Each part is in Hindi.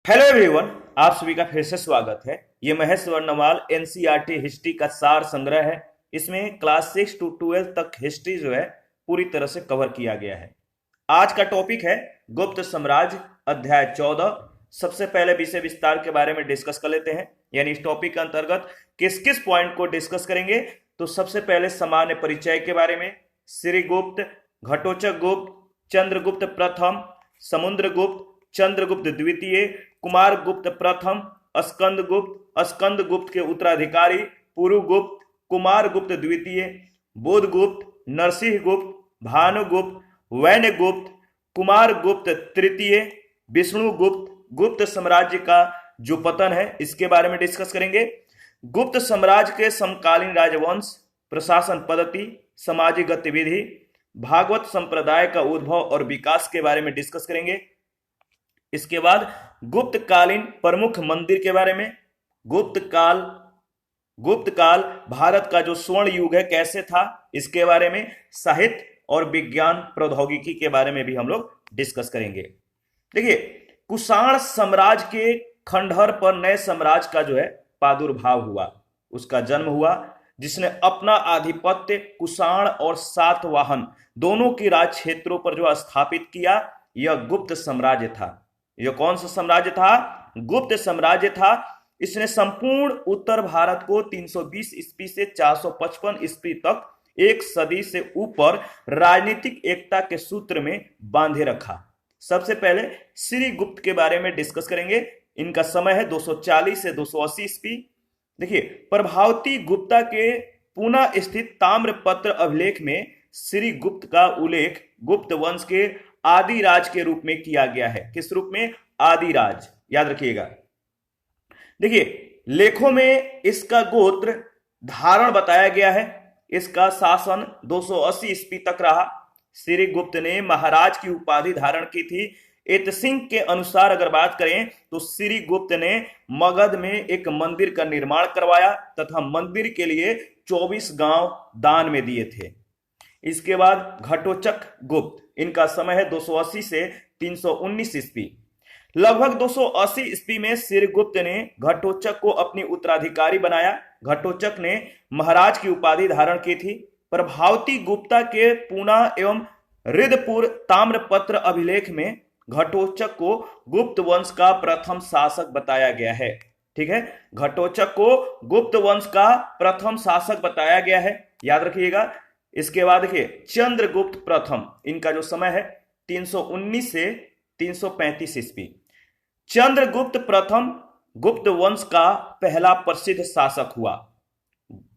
हेलो एवरीवन, आप सभी का फिर से स्वागत है। ये महेश वर्णवाल एनसीईआरटी हिस्ट्री का सार संग्रह है। इसमें क्लास 6 टू 12 तक हिस्ट्री जो है पूरी तरह से कवर किया गया है। आज का टॉपिक है गुप्त साम्राज्य, अध्याय 14। सबसे पहले विषय विस्तार के बारे में डिस्कस कर लेते हैं, यानी इस टॉपिक के अंतर्गत किस किस पॉइंट को डिस्कस करेंगे। तो सबसे पहले सामान्य परिचय के बारे में, श्रीगुप्त, घटोत्कच गुप्त, चंद्रगुप्त प्रथम, समुद्रगुप्त, चंद्रगुप्त द्वितीय, कुमारगुप्त प्रथम, स्कंदगुप्त के उत्तराधिकारी पुरुगुप्त, कुमारगुप्त द्वितीय, बुधगुप्त, नरसिंहगुप्त, भानुगुप्त, वैन्यगुप्त, कुमारगुप्त तृतीय, विष्णुगुप्त। गुप्त साम्राज्य का जो पतन है इसके बारे में डिस्कस करेंगे। गुप्त साम्राज्य के समकालीन राजवंश, प्रशासन पद्धति, सामाजिक गतिविधि, भागवत संप्रदाय का उद्भव और विकास के बारे में डिस्कस करेंगे। इसके बाद गुप्तकालीन प्रमुख मंदिर के बारे में, गुप्त काल भारत का जो स्वर्ण युग है कैसे था इसके बारे में, साहित्य और विज्ञान प्रौद्योगिकी के बारे में भी हम लोग डिस्कस करेंगे। देखिए, कुषाण साम्राज्य के खंडहर पर नए साम्राज्य का जो है प्रादुर्भाव हुआ, उसका जन्म हुआ, जिसने अपना आधिपत्य कुषाण और सातवाहन दोनों के राज क्षेत्रों पर जो स्थापित किया। यह गुप्त साम्राज्य था। यह कौन सा साम्राज्य था? गुप्त साम्राज्य था। इसने संपूर्ण उत्तर भारत को 320 ईस्वी से 455 ईस्वी तक एक सदी से ऊपर राजनीतिक एकता के सूत्र में बांधे रखा। सबसे पहले श्रीगुप्त के बारे में डिस्कस करेंगे। इनका समय है 240 से 280 ईस्वी। देखिए, प्रभावती गुप्ता के पुनः स्थित ताम्रपत्र अभिलेख में श्रीगुप्त का उल्लेख गुप्त वंश के आदिराज के रूप में किया गया है। किस रूप में? आदिराज, याद रखिएगा। देखिए, लेखों में इसका गोत्र धारण बताया गया है। इसका शासन 280 ईस्वी तक रहा। श्रीगुप्त ने महाराज की उपाधि धारण की थी। एतसिंह के अनुसार अगर बात करें तो श्रीगुप्त ने मगध में एक मंदिर का निर्माण करवाया तथा मंदिर के लिए 24 गांव दान में दिए थे। इसके बाद घटोत्कच गुप्त, इनका समय है 280 से 319 ईस्वी। लगभग 280 ईस्वी में श्रीगुप्त ने घटोत्कच को अपनी उत्तराधिकारी बनाया। घटोत्कच ने महाराज की उपाधि धारण की थी। प्रभावती गुप्ता के पूना एवं रिद्धपुर ताम्रपत्र अभिलेख में घटोत्कच को गुप्त वंश का प्रथम शासक बताया गया है। ठीक है, घटोत्कच को गुप्त वंश का प्रथम शासक बताया गया है, याद रखिएगा। इसके बाद देखिए, चंद्रगुप्त प्रथम, इनका जो समय है 319 से 335 ईस्वी। चंद्रगुप्त प्रथम गुप्त वंश का पहला प्रसिद्ध शासक हुआ।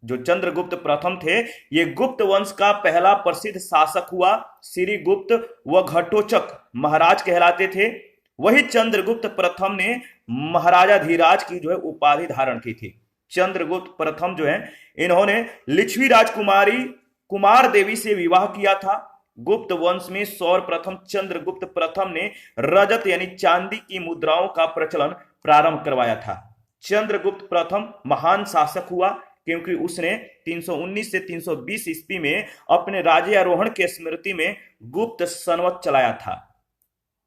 जो चंद्रगुप्त प्रथम थे, ये गुप्त वंश का पहला प्रसिद्ध शासक हुआ। श्रीगुप्त व घटोत्कच महाराज कहलाते थे। वही चंद्रगुप्त प्रथम ने महाराजाधिराज की जो है उपाधि धारण की थी। चंद्रगुप्त प्रथम जो है, इन्होंने लिच्छवी राजकुमारी कुमार देवी से विवाह किया था। गुप्त वंश में सर्वप्रथम चंद्रगुप्त प्रथम ने रजत यानी चांदी की मुद्राओं का प्रचलन प्रारंभ करवाया था। चंद्रगुप्त प्रथम महान शासक हुआ क्योंकि उसने 319 से 320 ईस्वी में अपने राज्यारोहण के स्मृति में गुप्त संवत चलाया था।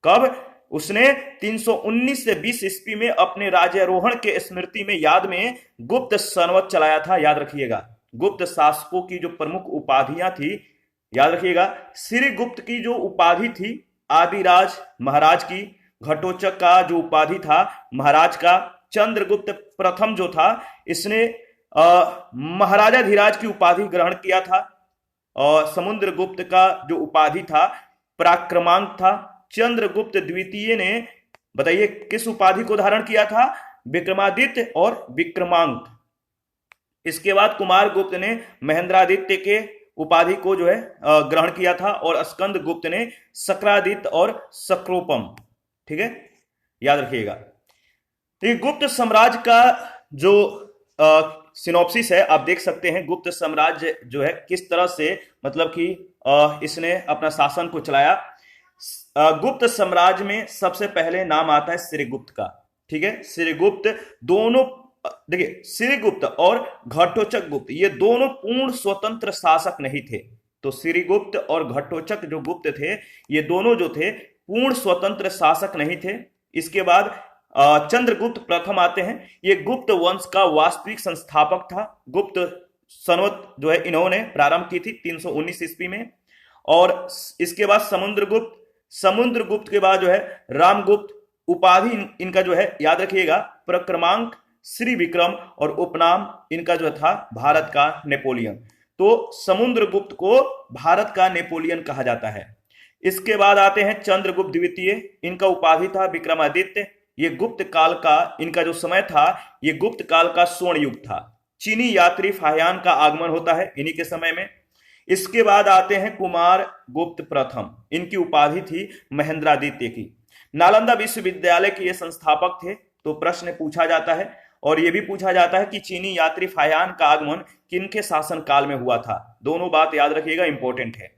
कब? उसने 319 से 20 ईस्वी में अपने राज्यारोहण के स्मृति में याद में गुप्त संवत चलाया था, याद रखिएगा। गुप्त शासकों की जो प्रमुख उपाधियां थी, याद रखिएगा। श्रीगुप्त की जो उपाधि थी आदिराज महाराज की, घटोत्कच का जो उपाधि था महाराज का, चंद्रगुप्त प्रथम जो था इसने महाराजाधिराज की उपाधि ग्रहण किया था। और समुद्रगुप्त का जो उपाधि था पराक्रमांक था। चंद्रगुप्त द्वितीय ने, बताइए, किस उपाधि को धारण किया था? विक्रमादित्य और विक्रमांक। इसके बाद कुमारगुप्त ने महेंद्रादित्य के उपाधि को जो है ग्रहण किया था और स्कंदगुप्त ने शक्रादित्य और शक्रोपम। ठीक है, याद रखिएगा। तो गुप्त साम्राज्य का जो सिनॉप्सिस है आप देख सकते हैं। गुप्त साम्राज्य जो है किस तरह से, मतलब कि इसने अपना शासन को चलाया। गुप्त साम्राज्य में सबसे पहले नाम आता है श्रीगुप्त का। ठीक है, श्रीगुप्त दोनों, देखिए, श्रीगुप्त और घटोत्कच गुप्त ये दोनों पूर्ण स्वतंत्र शासक नहीं थे। तो श्रीगुप्त और घटोत्कच जो गुप्त थे, ये दोनों जो थे पूर्ण स्वतंत्र शासक नहीं थे। इसके बाद चंद्रगुप्त प्रथम आते हैं। ये गुप्त वंश का वास्तविक संस्थापक था। गुप्त संवत जो है इन्होंने प्रारंभ की थी 319 ईस्वी में। और इसके बाद समुद्रगुप्त के बाद जो है रामगुप्त। उपाधि इनका जो है याद रखिएगा प्रक्रमांक श्री विक्रम, और उपनाम इनका जो था भारत का नेपोलियन। तो समुद्रगुप्त को भारत का नेपोलियन कहा जाता है। इसके बाद आते हैं चंद्रगुप्त द्वितीय। इनका उपाधि था विक्रमादित्य। ये गुप्त काल का इनका जो समय था, ये गुप्त काल का स्वर्ण युग था। चीनी यात्री फाह्यान का आगमन होता है इन्हीं के समय में। इसके बाद आते हैं कुमार गुप्त प्रथम। इनकी उपाधि थी महेंद्रादित्य की। नालंदा विश्वविद्यालय के ये संस्थापक थे। तो प्रश्न पूछा जाता है और यह भी पूछा जाता है कि चीनी यात्री फाह्यान का आगमन किनके शासन काल में हुआ था। दोनों बात याद रखिएगा, इंपॉर्टेंट है।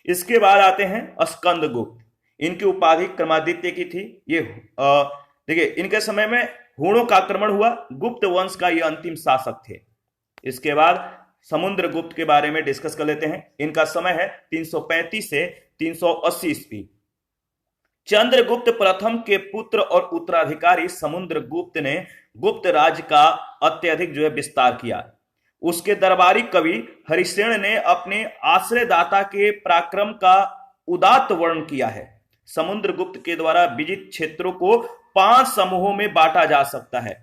इसके बाद आते हैं स्कंदगुप्त। इनकी उपाधि क्रमादित्य की थी। ये देखिए इनके समय में हूणों का आक्रमण हुआ। गुप्त वंश का ये अंतिम शासक थे। इसके बाद समुद्रगुप्त के बारे में डिस्कस कर लेते हैं। इनका समय है 335 से 380 ईस्वी। चंद्रगुप्त प्रथम के पुत्र और उत्तराधिकारी समुद्रगुप्त ने गुप्त राज्य का अत्यधिक जो है विस्तार किया। उसके दरबारी कवि हरिसेन ने अपने आश्रयदाता के पराक्रम का उदात्त वर्णन किया है। समुद्रगुप्त के द्वारा विजित क्षेत्रों को 5 समूहों में बांटा जा सकता है।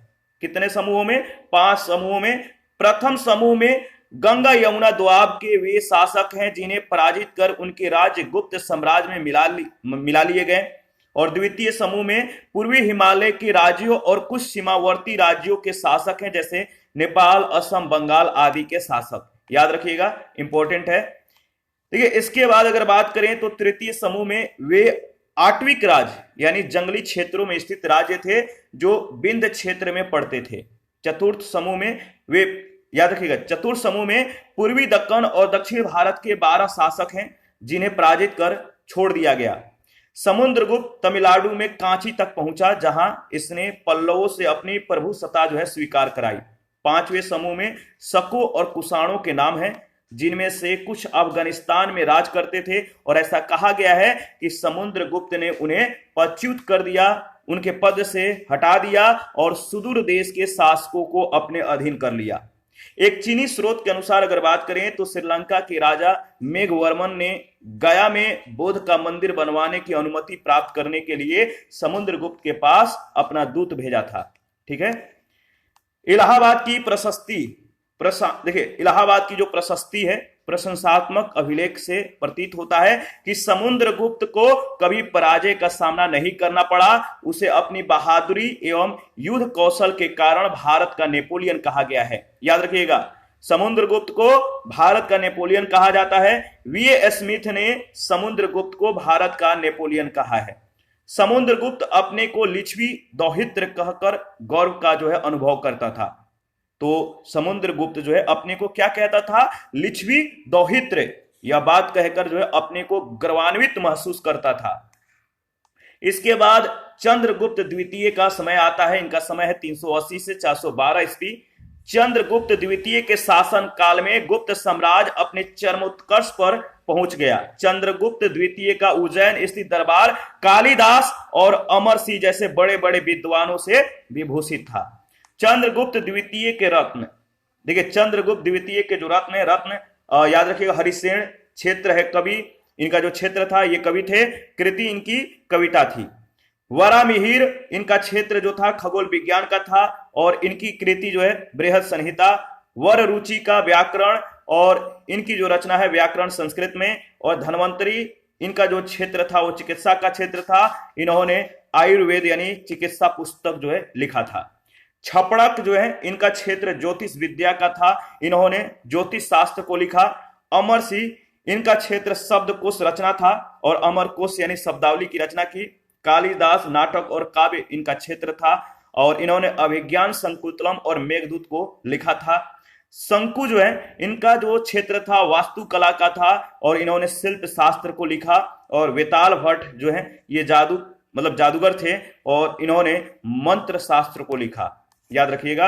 कितने समूहों में? 5 समूहों में। प्रथम समूह में गंगा यमुना दोआब के वे शासक हैं जिन्हें पराजित कर उनके राज्य गुप्त साम्राज्य में मिला लिए गए। और द्वितीय समूह में पूर्वी हिमालय के राज्यों और कुछ सीमावर्ती राज्यों के शासक हैं, जैसे नेपाल, असम, बंगाल आदि के शासक। याद रखिएगा, इंपॉर्टेंट है। देखिए इसके बाद अगर बात करें तो तृतीय समूह में वे आट्विक राज्य यानी जंगली क्षेत्रों में स्थित राज्य थे जो विंध्य क्षेत्र में पड़ते थे। चतुर्थ समूह में वे, याद रखिएगा, चतुर्थ समूह में पूर्वी दक्कन और दक्षिण भारत के 12 शासक हैं जिन्हें पराजित कर छोड़ दिया गया। समुद्रगुप्त तमिलनाडु में कांची तक पहुंचा जहां इसने पल्लवों से अपनी प्रभुसत्ता जो है स्वीकार कराई। 5वें समूह में शकों और कुषाणों के नाम हैं जिनमें से कुछ अफगानिस्तान में राज करते थे और ऐसा कहा गया है कि समुद्रगुप्त ने उन्हें पदच्युत कर दिया, उनके पद से हटा दिया और सुदूर देश के शासकों को अपने अधीन कर लिया। एक चीनी स्रोत के अनुसार अगर बात करें तो श्रीलंका के राजा मेघवर्मन ने गया में बुद्ध का मंदिर बनवाने की अनुमति प्राप्त करने के लिए समुद्रगुप्त के पास अपना दूत भेजा था। ठीक है। इलाहाबाद की प्रशस्ति, देखिए इलाहाबाद की जो प्रशस्ति है प्रशंसात्मक अभिलेख से प्रतीत होता है कि समुद्रगुप्त को कभी पराजय का सामना नहीं करना पड़ा। उसे अपनी बहादुरी एवं युद्ध कौशल के कारण भारत का नेपोलियन कहा गया है। याद रखिएगा, समुद्रगुप्त को भारत का नेपोलियन कहा जाता है। वीए स्मिथ ने समुद्रगुप्त को भारत का नेपोलियन कहा है। समुद्रगुप्त अपने को लिच्छवी दौहित्र कहकर गौरव का जो है अनुभव करता था। तो समुद्रगुप्त जो है अपने को क्या कहता था? लिच्छवी दौहित्र। यह बात कहकर जो है अपने को गर्वान्वित महसूस करता था। इसके बाद चंद्रगुप्त द्वितीय का समय आता है। इनका समय है 380 से 412 ईस्वी। चंद्रगुप्त द्वितीय के शासन काल में गुप्त साम्राज्य अपने चरमोत्कर्ष पर पहुंच गया। चंद्रगुप्त द्वितीय का उज्जैन स्थित दरबार कालिदास और अमर सिंह जैसे बड़े बड़े विद्वानों से विभूषित था। चंद्रगुप्त द्वितीय के रत्न, देखिए चंद्रगुप्त द्वितीय के जो रत्न है, याद रखिएगा हरिसेन क्षेत्र है कवि, इनका जो क्षेत्र था ये कवि थे। कृति इनकी कविता थी। वरामिहिर इनका क्षेत्र जो था खगोल विज्ञान का था और इनकी कृति जो है बृहद संहिता। वर रुचि का व्याकरण और इनकी जो रचना है व्याकरण संस्कृत में। और धन्वंतरी इनका जो क्षेत्र था वो चिकित्सा का क्षेत्र था। इन्होंने आयुर्वेद यानी चिकित्सा पुस्तक जो है लिखा था। छपड़क जो है इनका क्षेत्र ज्योतिष विद्या का था। इन्होंने ज्योतिष शास्त्र को लिखा। अमर सिंह इनका क्षेत्र शब्दकोश रचना था और अमर कोश यानी शब्दावली की रचना की। कालिदास नाटक और काव्य इनका क्षेत्र था और इन्होंने अभिज्ञान संकुतलम और मेघदूत को लिखा था। शंकु जो है इनका जो क्षेत्र था वास्तुकला का था और इन्होंने शिल्प शास्त्र को लिखा। और वेताल भट्ट जो है ये जादूगर थे और इन्होंने मंत्र शास्त्र को लिखा। याद रखिएगा।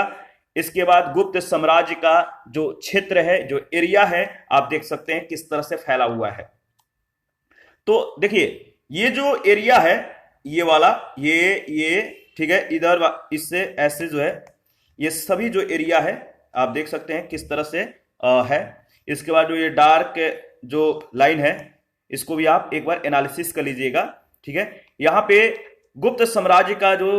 इसके बाद गुप्त साम्राज्य का जो क्षेत्र है, जो एरिया है, आप देख सकते हैं किस तरह से फैला हुआ है। तो देखिए ये जो एरिया है ये वाला, ये ठीक है, इधर इससे ऐसे जो है ये सभी जो एरिया है आप देख सकते हैं किस तरह से है। इसके बाद जो ये डार्क जो लाइन है इसको भी आप एक बार एनालिसिस कर लीजिएगा। ठीक है, यहाँ पे गुप्त साम्राज्य का जो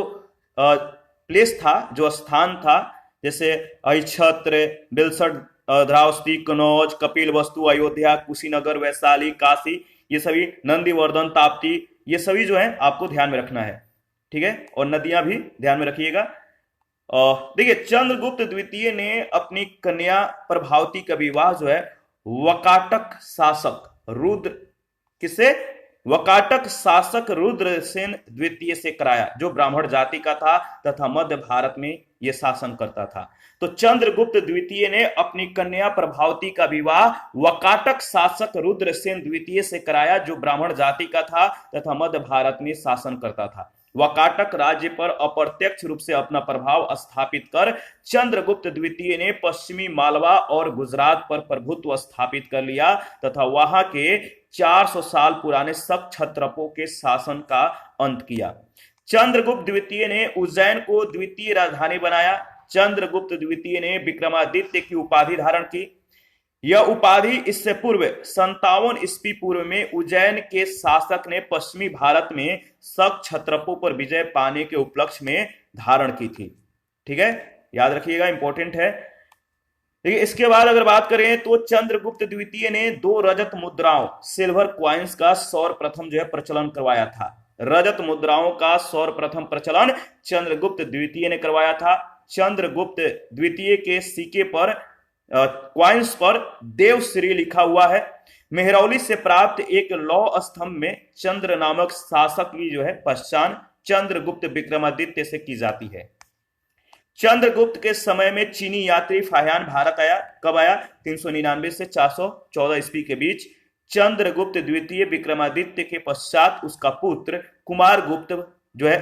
प्लेस था, जो स्थान था, जैसे अहिछत्र, बिलसठ, ध्रावस्ती, कनौज, कपिल वस्तु, अयोध्या, कुशीनगर, वैशाली, काशी, ये सभी, नंदीवर्धन, ताप्ती, ये सभी जो है आपको ध्यान में रखना है। ठीक है, और नदियां भी ध्यान में रखिएगा। देखिए, चंद्रगुप्त द्वितीय ने अपनी कन्या प्रभावती का विवाह जो है वकाटक शासक रुद्र किसे वकाटक शासक रुद्रसेन द्वितीय से कराया, जो ब्राह्मण जाति का था तथा मध्य भारत में यह शासन करता था। तो चंद्रगुप्त द्वितीय ने अपनी कन्या प्रभावती का विवाह वकाटक शासक रुद्रसेन द्वितीय से कराया, जो ब्राह्मण जाति का था तथा मध्य भारत में शासन करता था। वकाटक राज्य पर अप्रत्यक्ष रूप से अपना प्रभाव स्थापित कर चंद्रगुप्त द्वितीय ने पश्चिमी मालवा और गुजरात पर प्रभुत्व स्थापित कर लिया तथा वहां के 400 साल पुराने शक क्षत्रपों के शासन का अंत किया। चंद्रगुप्त द्वितीय ने उज्जैन को द्वितीय राजधानी बनाया। चंद्रगुप्त द्वितीय ने विक्रमादित्य की उपाधि धारण की। यह उपाधि इससे पूर्व 57 ईस्वी पूर्व में उज्जैन के शासक ने पश्चिमी भारत में शक क्षत्रपों पर विजय पाने के उपलक्ष्य में धारण की थी। ठीक है, याद रखिएगा, इंपॉर्टेंट है। देखिए, इसके बाद अगर बात करें तो चंद्रगुप्त द्वितीय ने 2 रजत मुद्राओं, सिल्वर क्वाइंस का सर्वप्रथम जो है प्रचलन करवाया था। रजत मुद्राओं का सर्वप्रथम प्रचलन चंद्रगुप्त द्वितीय ने करवाया था। चंद्रगुप्त द्वितीय के सिक्के पर क्वाइंस पर देवश्री लिखा हुआ है। मेहरौली से प्राप्त एक लौह स्तंभ में चंद्र नामक शासक की जो है पहचान चंद्रगुप्त विक्रमादित्य से की जाती है। चंद्रगुप्त के समय में चीनी यात्री फाहियान भारत आया। कब आया? 399 से 414 ईस्वी के बीच। चंद्रगुप्त द्वितीय विक्रमादित्य के पश्चात उसका पुत्र कुमारगुप्त जो है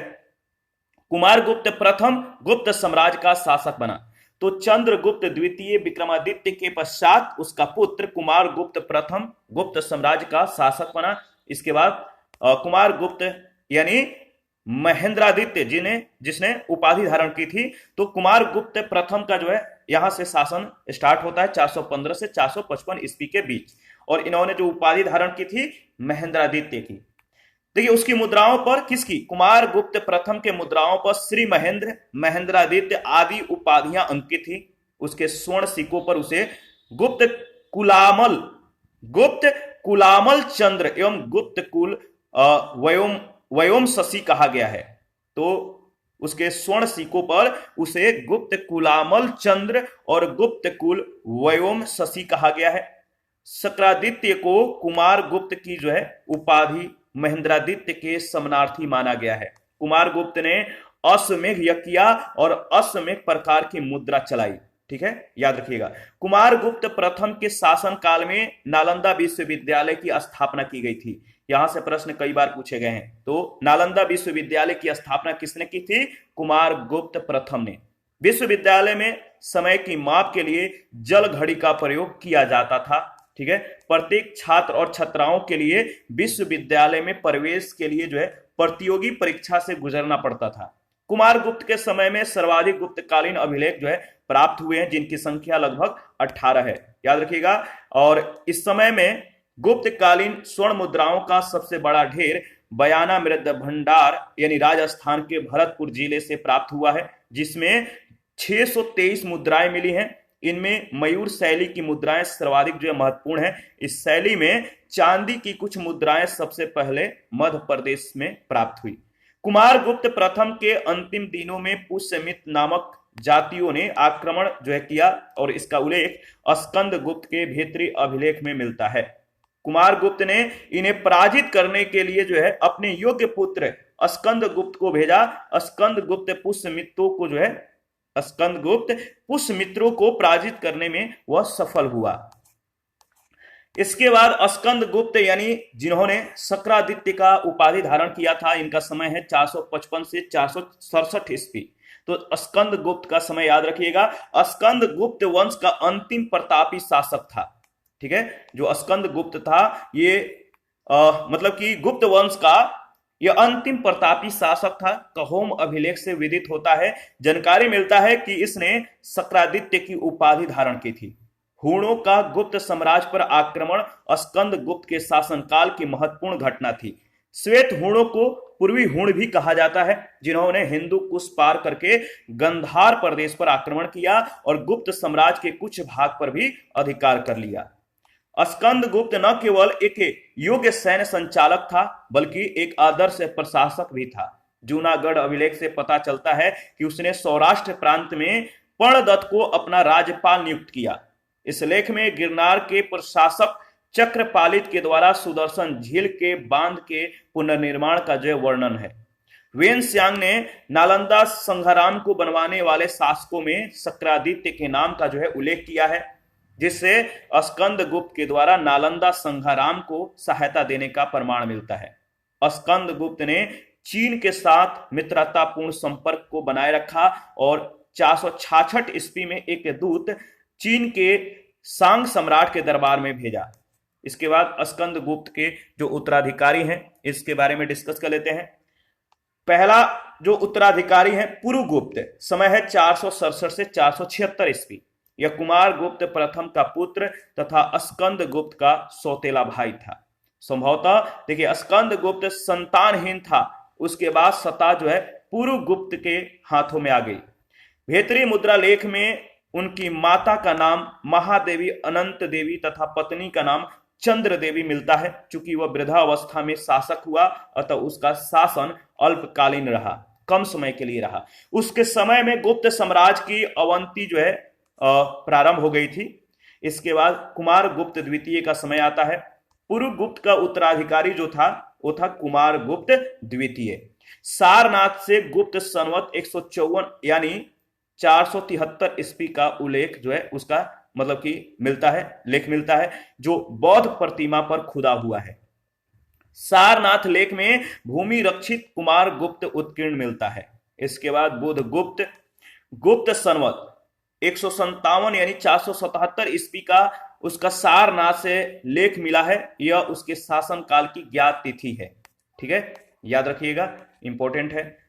कुमारगुप्त प्रथम गुप्त साम्राज्य का शासक बना। तो चंद्रगुप्त द्वितीय विक्रमादित्य के पश्चात उसका पुत्र कुमारगुप्त प्रथम गुप्त साम्राज्य का शासक बना। इसके बाद कुमारगुप्त यानी महेंद्रादित्य जिसने उपाधि धारण की थी, तो कुमारगुप्त प्रथम का जो है यहां से शासन स्टार्ट होता है 415 से 455 ईस्वी के बीच। और इन्होंने जो उपाधि धारण की थी महेंद्रादित्य की। देखिए, उसकी मुद्राओं पर, किसकी? कुमारगुप्त प्रथम के मुद्राओं पर श्री महेंद्र, महेंद्रादित्य आदि उपाधियां अंकित थी। उसके स्वर्ण सिक्कों पर उसे गुप्त कुलामल चंद्र एवं गुप्त कुल वयोम शशि कहा गया है। तो उसके स्वर्ण सिक्कों पर उसे गुप्त कुलामल चंद्र और गुप्त कुल वयोम शशि कहा गया है। शक्रादित्य को कुमारगुप्त की जो है उपाधि महेंद्रादित्य के समानार्थी माना गया है। कुमारगुप्त ने अश्वमेघ यज्ञ किया और अश्वमेघ प्रकार की मुद्रा चलाई। ठीक है, याद रखिएगा। कुमारगुप्त प्रथम के शासन काल में नालंदा विश्वविद्यालय की स्थापना की गई थी। यहां से प्रश्न कई बार पूछे गए हैं। तो नालंदा विश्वविद्यालय की स्थापना किसने की थी? कुमारगुप्त प्रथम ने। विश्वविद्यालय में समय की माप के लिए जल घड़ी का प्रयोग किया जाता था। ठीक है, प्रत्येक छात्र और छात्राओं के लिए विश्वविद्यालय में प्रवेश के लिए जो है प्रतियोगी परीक्षा से गुजरना पड़ता था। कुमारगुप्त के समय में सर्वाधिक गुप्तकालीन अभिलेख जो है प्राप्त हुए हैं, जिनकी संख्या लगभग 18 है। याद रखिएगा। और इस समय में गुप्तकालीन स्वर्ण मुद्राओं का सबसे बड़ा ढेर बयाना मृद भंडार यानी राजस्थान के भरतपुर जिले से प्राप्त हुआ है, जिसमें 623 मुद्राएं मिली हैं। इनमें मयूर शैली की मुद्राएं सर्वाधिक जो है महत्वपूर्ण है। इस शैली में चांदी की कुछ मुद्राएं सबसे पहले मध्य प्रदेश में प्राप्त हुई। कुमारगुप्त प्रथम के अंतिम दिनों में पुष्यमित्र नामक जातियों ने आक्रमण जो है किया और इसका उल्लेख स्कंदगुप्त के भीतरी अभिलेख में मिलता है। कुमारगुप्त ने इन्हें पराजित करने के लिए जो है अपने योग्य पुत्र स्कंदगुप्त को भेजा। स्कंदगुप्त पुष्यमित्रों को पराजित करने में वह सफल हुआ। इसके बाद स्कंदगुप्त यानी जिन्होंने शक्रादित्य का उपाधि धारण किया था, इनका समय है 455 से 467 ईस्वी। तो स्कंदगुप्त का समय याद रखिएगा। स्कंदगुप्त वंश का अंतिम प्रतापी शासक था। ठीक है, जो स्कंदगुप्त था ये मतलब कि गुप्त वंश का यह अंतिम प्रतापी शासक था। कहोम अभिलेख से विदित होता है, जानकारी मिलता है कि इसने शक्रादित्य की उपाधि धारण की थी। हूणों का गुप्त साम्राज्य पर आक्रमण स्कंद गुप्त के शासनकाल की महत्वपूर्ण घटना थी। श्वेत हूणों को पूर्वी हूण भी कहा जाता है, जिन्होंने हिंदू कुश पार करके गंधार प्रदेश पर आक्रमण किया और गुप्त साम्राज्य के कुछ भाग पर भी अधिकार कर लिया। स्कंद गुप्त न केवल एक योग्य सैन्य संचालक था, बल्कि एक आदर्श प्रशासक भी था। जूनागढ़ अभिलेख से पता चलता है कि उसने सौराष्ट्र प्रांत में पर्णदत्त को अपना राज्यपाल नियुक्त किया। इस लेख में गिरनार के प्रशासक चक्रपालित के द्वारा सुदर्शन झील के बांध के पुनर्निर्माण का जो वर्णन है। वेनस्यांग ने नालंदा संघाराम को बनवाने वाले शासकों में शक्रादित्य के नाम का जो है उल्लेख किया है, जिससे स्कंद गुप्त के द्वारा नालंदा संघाराम को सहायता देने का प्रमाण मिलता है। स्कंद गुप्त ने चीन के साथ मित्रतापूर्ण संपर्क को बनाए रखा और 466 ईस्वी में एक दूत चीन के सांग सम्राट के दरबार में भेजा। इसके बाद स्कंद गुप्त के जो उत्तराधिकारी हैं, इसके बारे में डिस्कस कर लेते हैं। पहला जो उत्तराधिकारी है पुरुगुप्त, समय है 467 से 476 ईस्वी। यह कुमार गुप्त प्रथम का पुत्र तथा स्कंद गुप्त का सौतेला भाई था। संभवतः देखिए, स्कंद गुप्त संतानहीन था, उसके बाद सत्ता जो है पुरुगुप्त के हाथों में आ गई। भेतरी मुद्रा लेख में उनकी माता का नाम महादेवी अनंत देवी तथा पत्नी का नाम चंद्र देवी मिलता है। चूंकि वह वृद्धावस्था में शासक हुआ, अतः उसका शासन अल्पकालीन रहा, कम समय के लिए रहा। उसके समय में गुप्त साम्राज्य की अवंती जो है प्रारंभ हो गई थी। इसके बाद कुमार गुप्त द्वितीय का समय आता है। पुरुगुप्त का उत्तराधिकारी जो था वो था कुमार गुप्त द्वितीय। सारनाथ से गुप्त संवत 154 यानी 473 ईस्वी का उल्लेख जो है उसका मतलब कि मिलता है, लेख मिलता है, जो बौद्ध प्रतिमा पर खुदा हुआ है। सारनाथ लेख में भूमि रक्षित कुमार गुप्त उत्कीर्ण मिलता है। इसके बाद बुध गुप्त गुप्त संवत 157 यानी 477 ईस्वी का उसका सारनाथ से लेख मिला है। यह उसके शासन काल की ज्ञात तिथि है। ठीक है, याद रखिएगा, इंपॉर्टेंट है।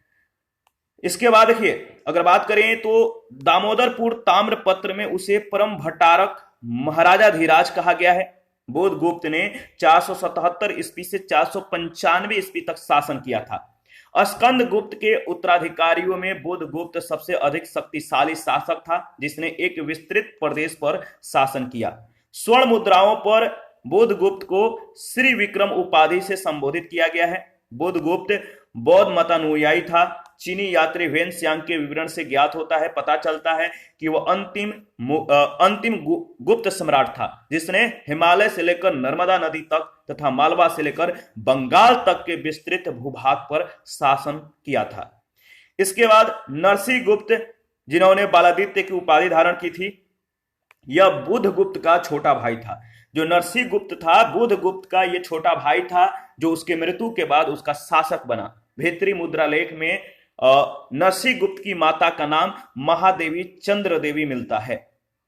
इसके बाद देखिए, अगर बात करें तो दामोदरपुर ताम्रपत्र में उसे परम भट्टारक महाराजा धीराज कहा गया है। बुध गुप्त ने 477 ईस्वी से 495 ईस्वी तक शासन किया था। स्कंद गुप्त के उत्तराधिकारियों में बुध गुप्त सबसे अधिक शक्तिशाली शासक था, जिसने एक विस्तृत प्रदेश पर शासन किया। स्वर्ण मुद्राओं पर बुध गुप्त को श्री विक्रम उपाधि से संबोधित किया गया है। बुध गुप्त बौद्ध मतानुयायी था। चीनी यात्री वेनस्यांग के विवरण से ज्ञात होता है, पता चलता है कि वह अंतिम गुप्त सम्राट था, जिसने हिमालय से लेकर नर्मदा नदी तक तथा मालवा से लेकर बंगाल तक के विस्तृत भूभाग पर शासन किया था। इसके बाद नरसिंह गुप्त, जिन्होंने बालादित्य की उपाधि धारण की थी, यह बुध गुप्त का छोटा भाई था। जो नरसिंह गुप्त था, बुध गुप्त का यह छोटा भाई था, जो उसके मृत्यु के बाद उसका शासक बना। भेतरी मुद्रा लेख में नरसिंह गुप्त की माता का नाम महादेवी चंद्र देवी मिलता है।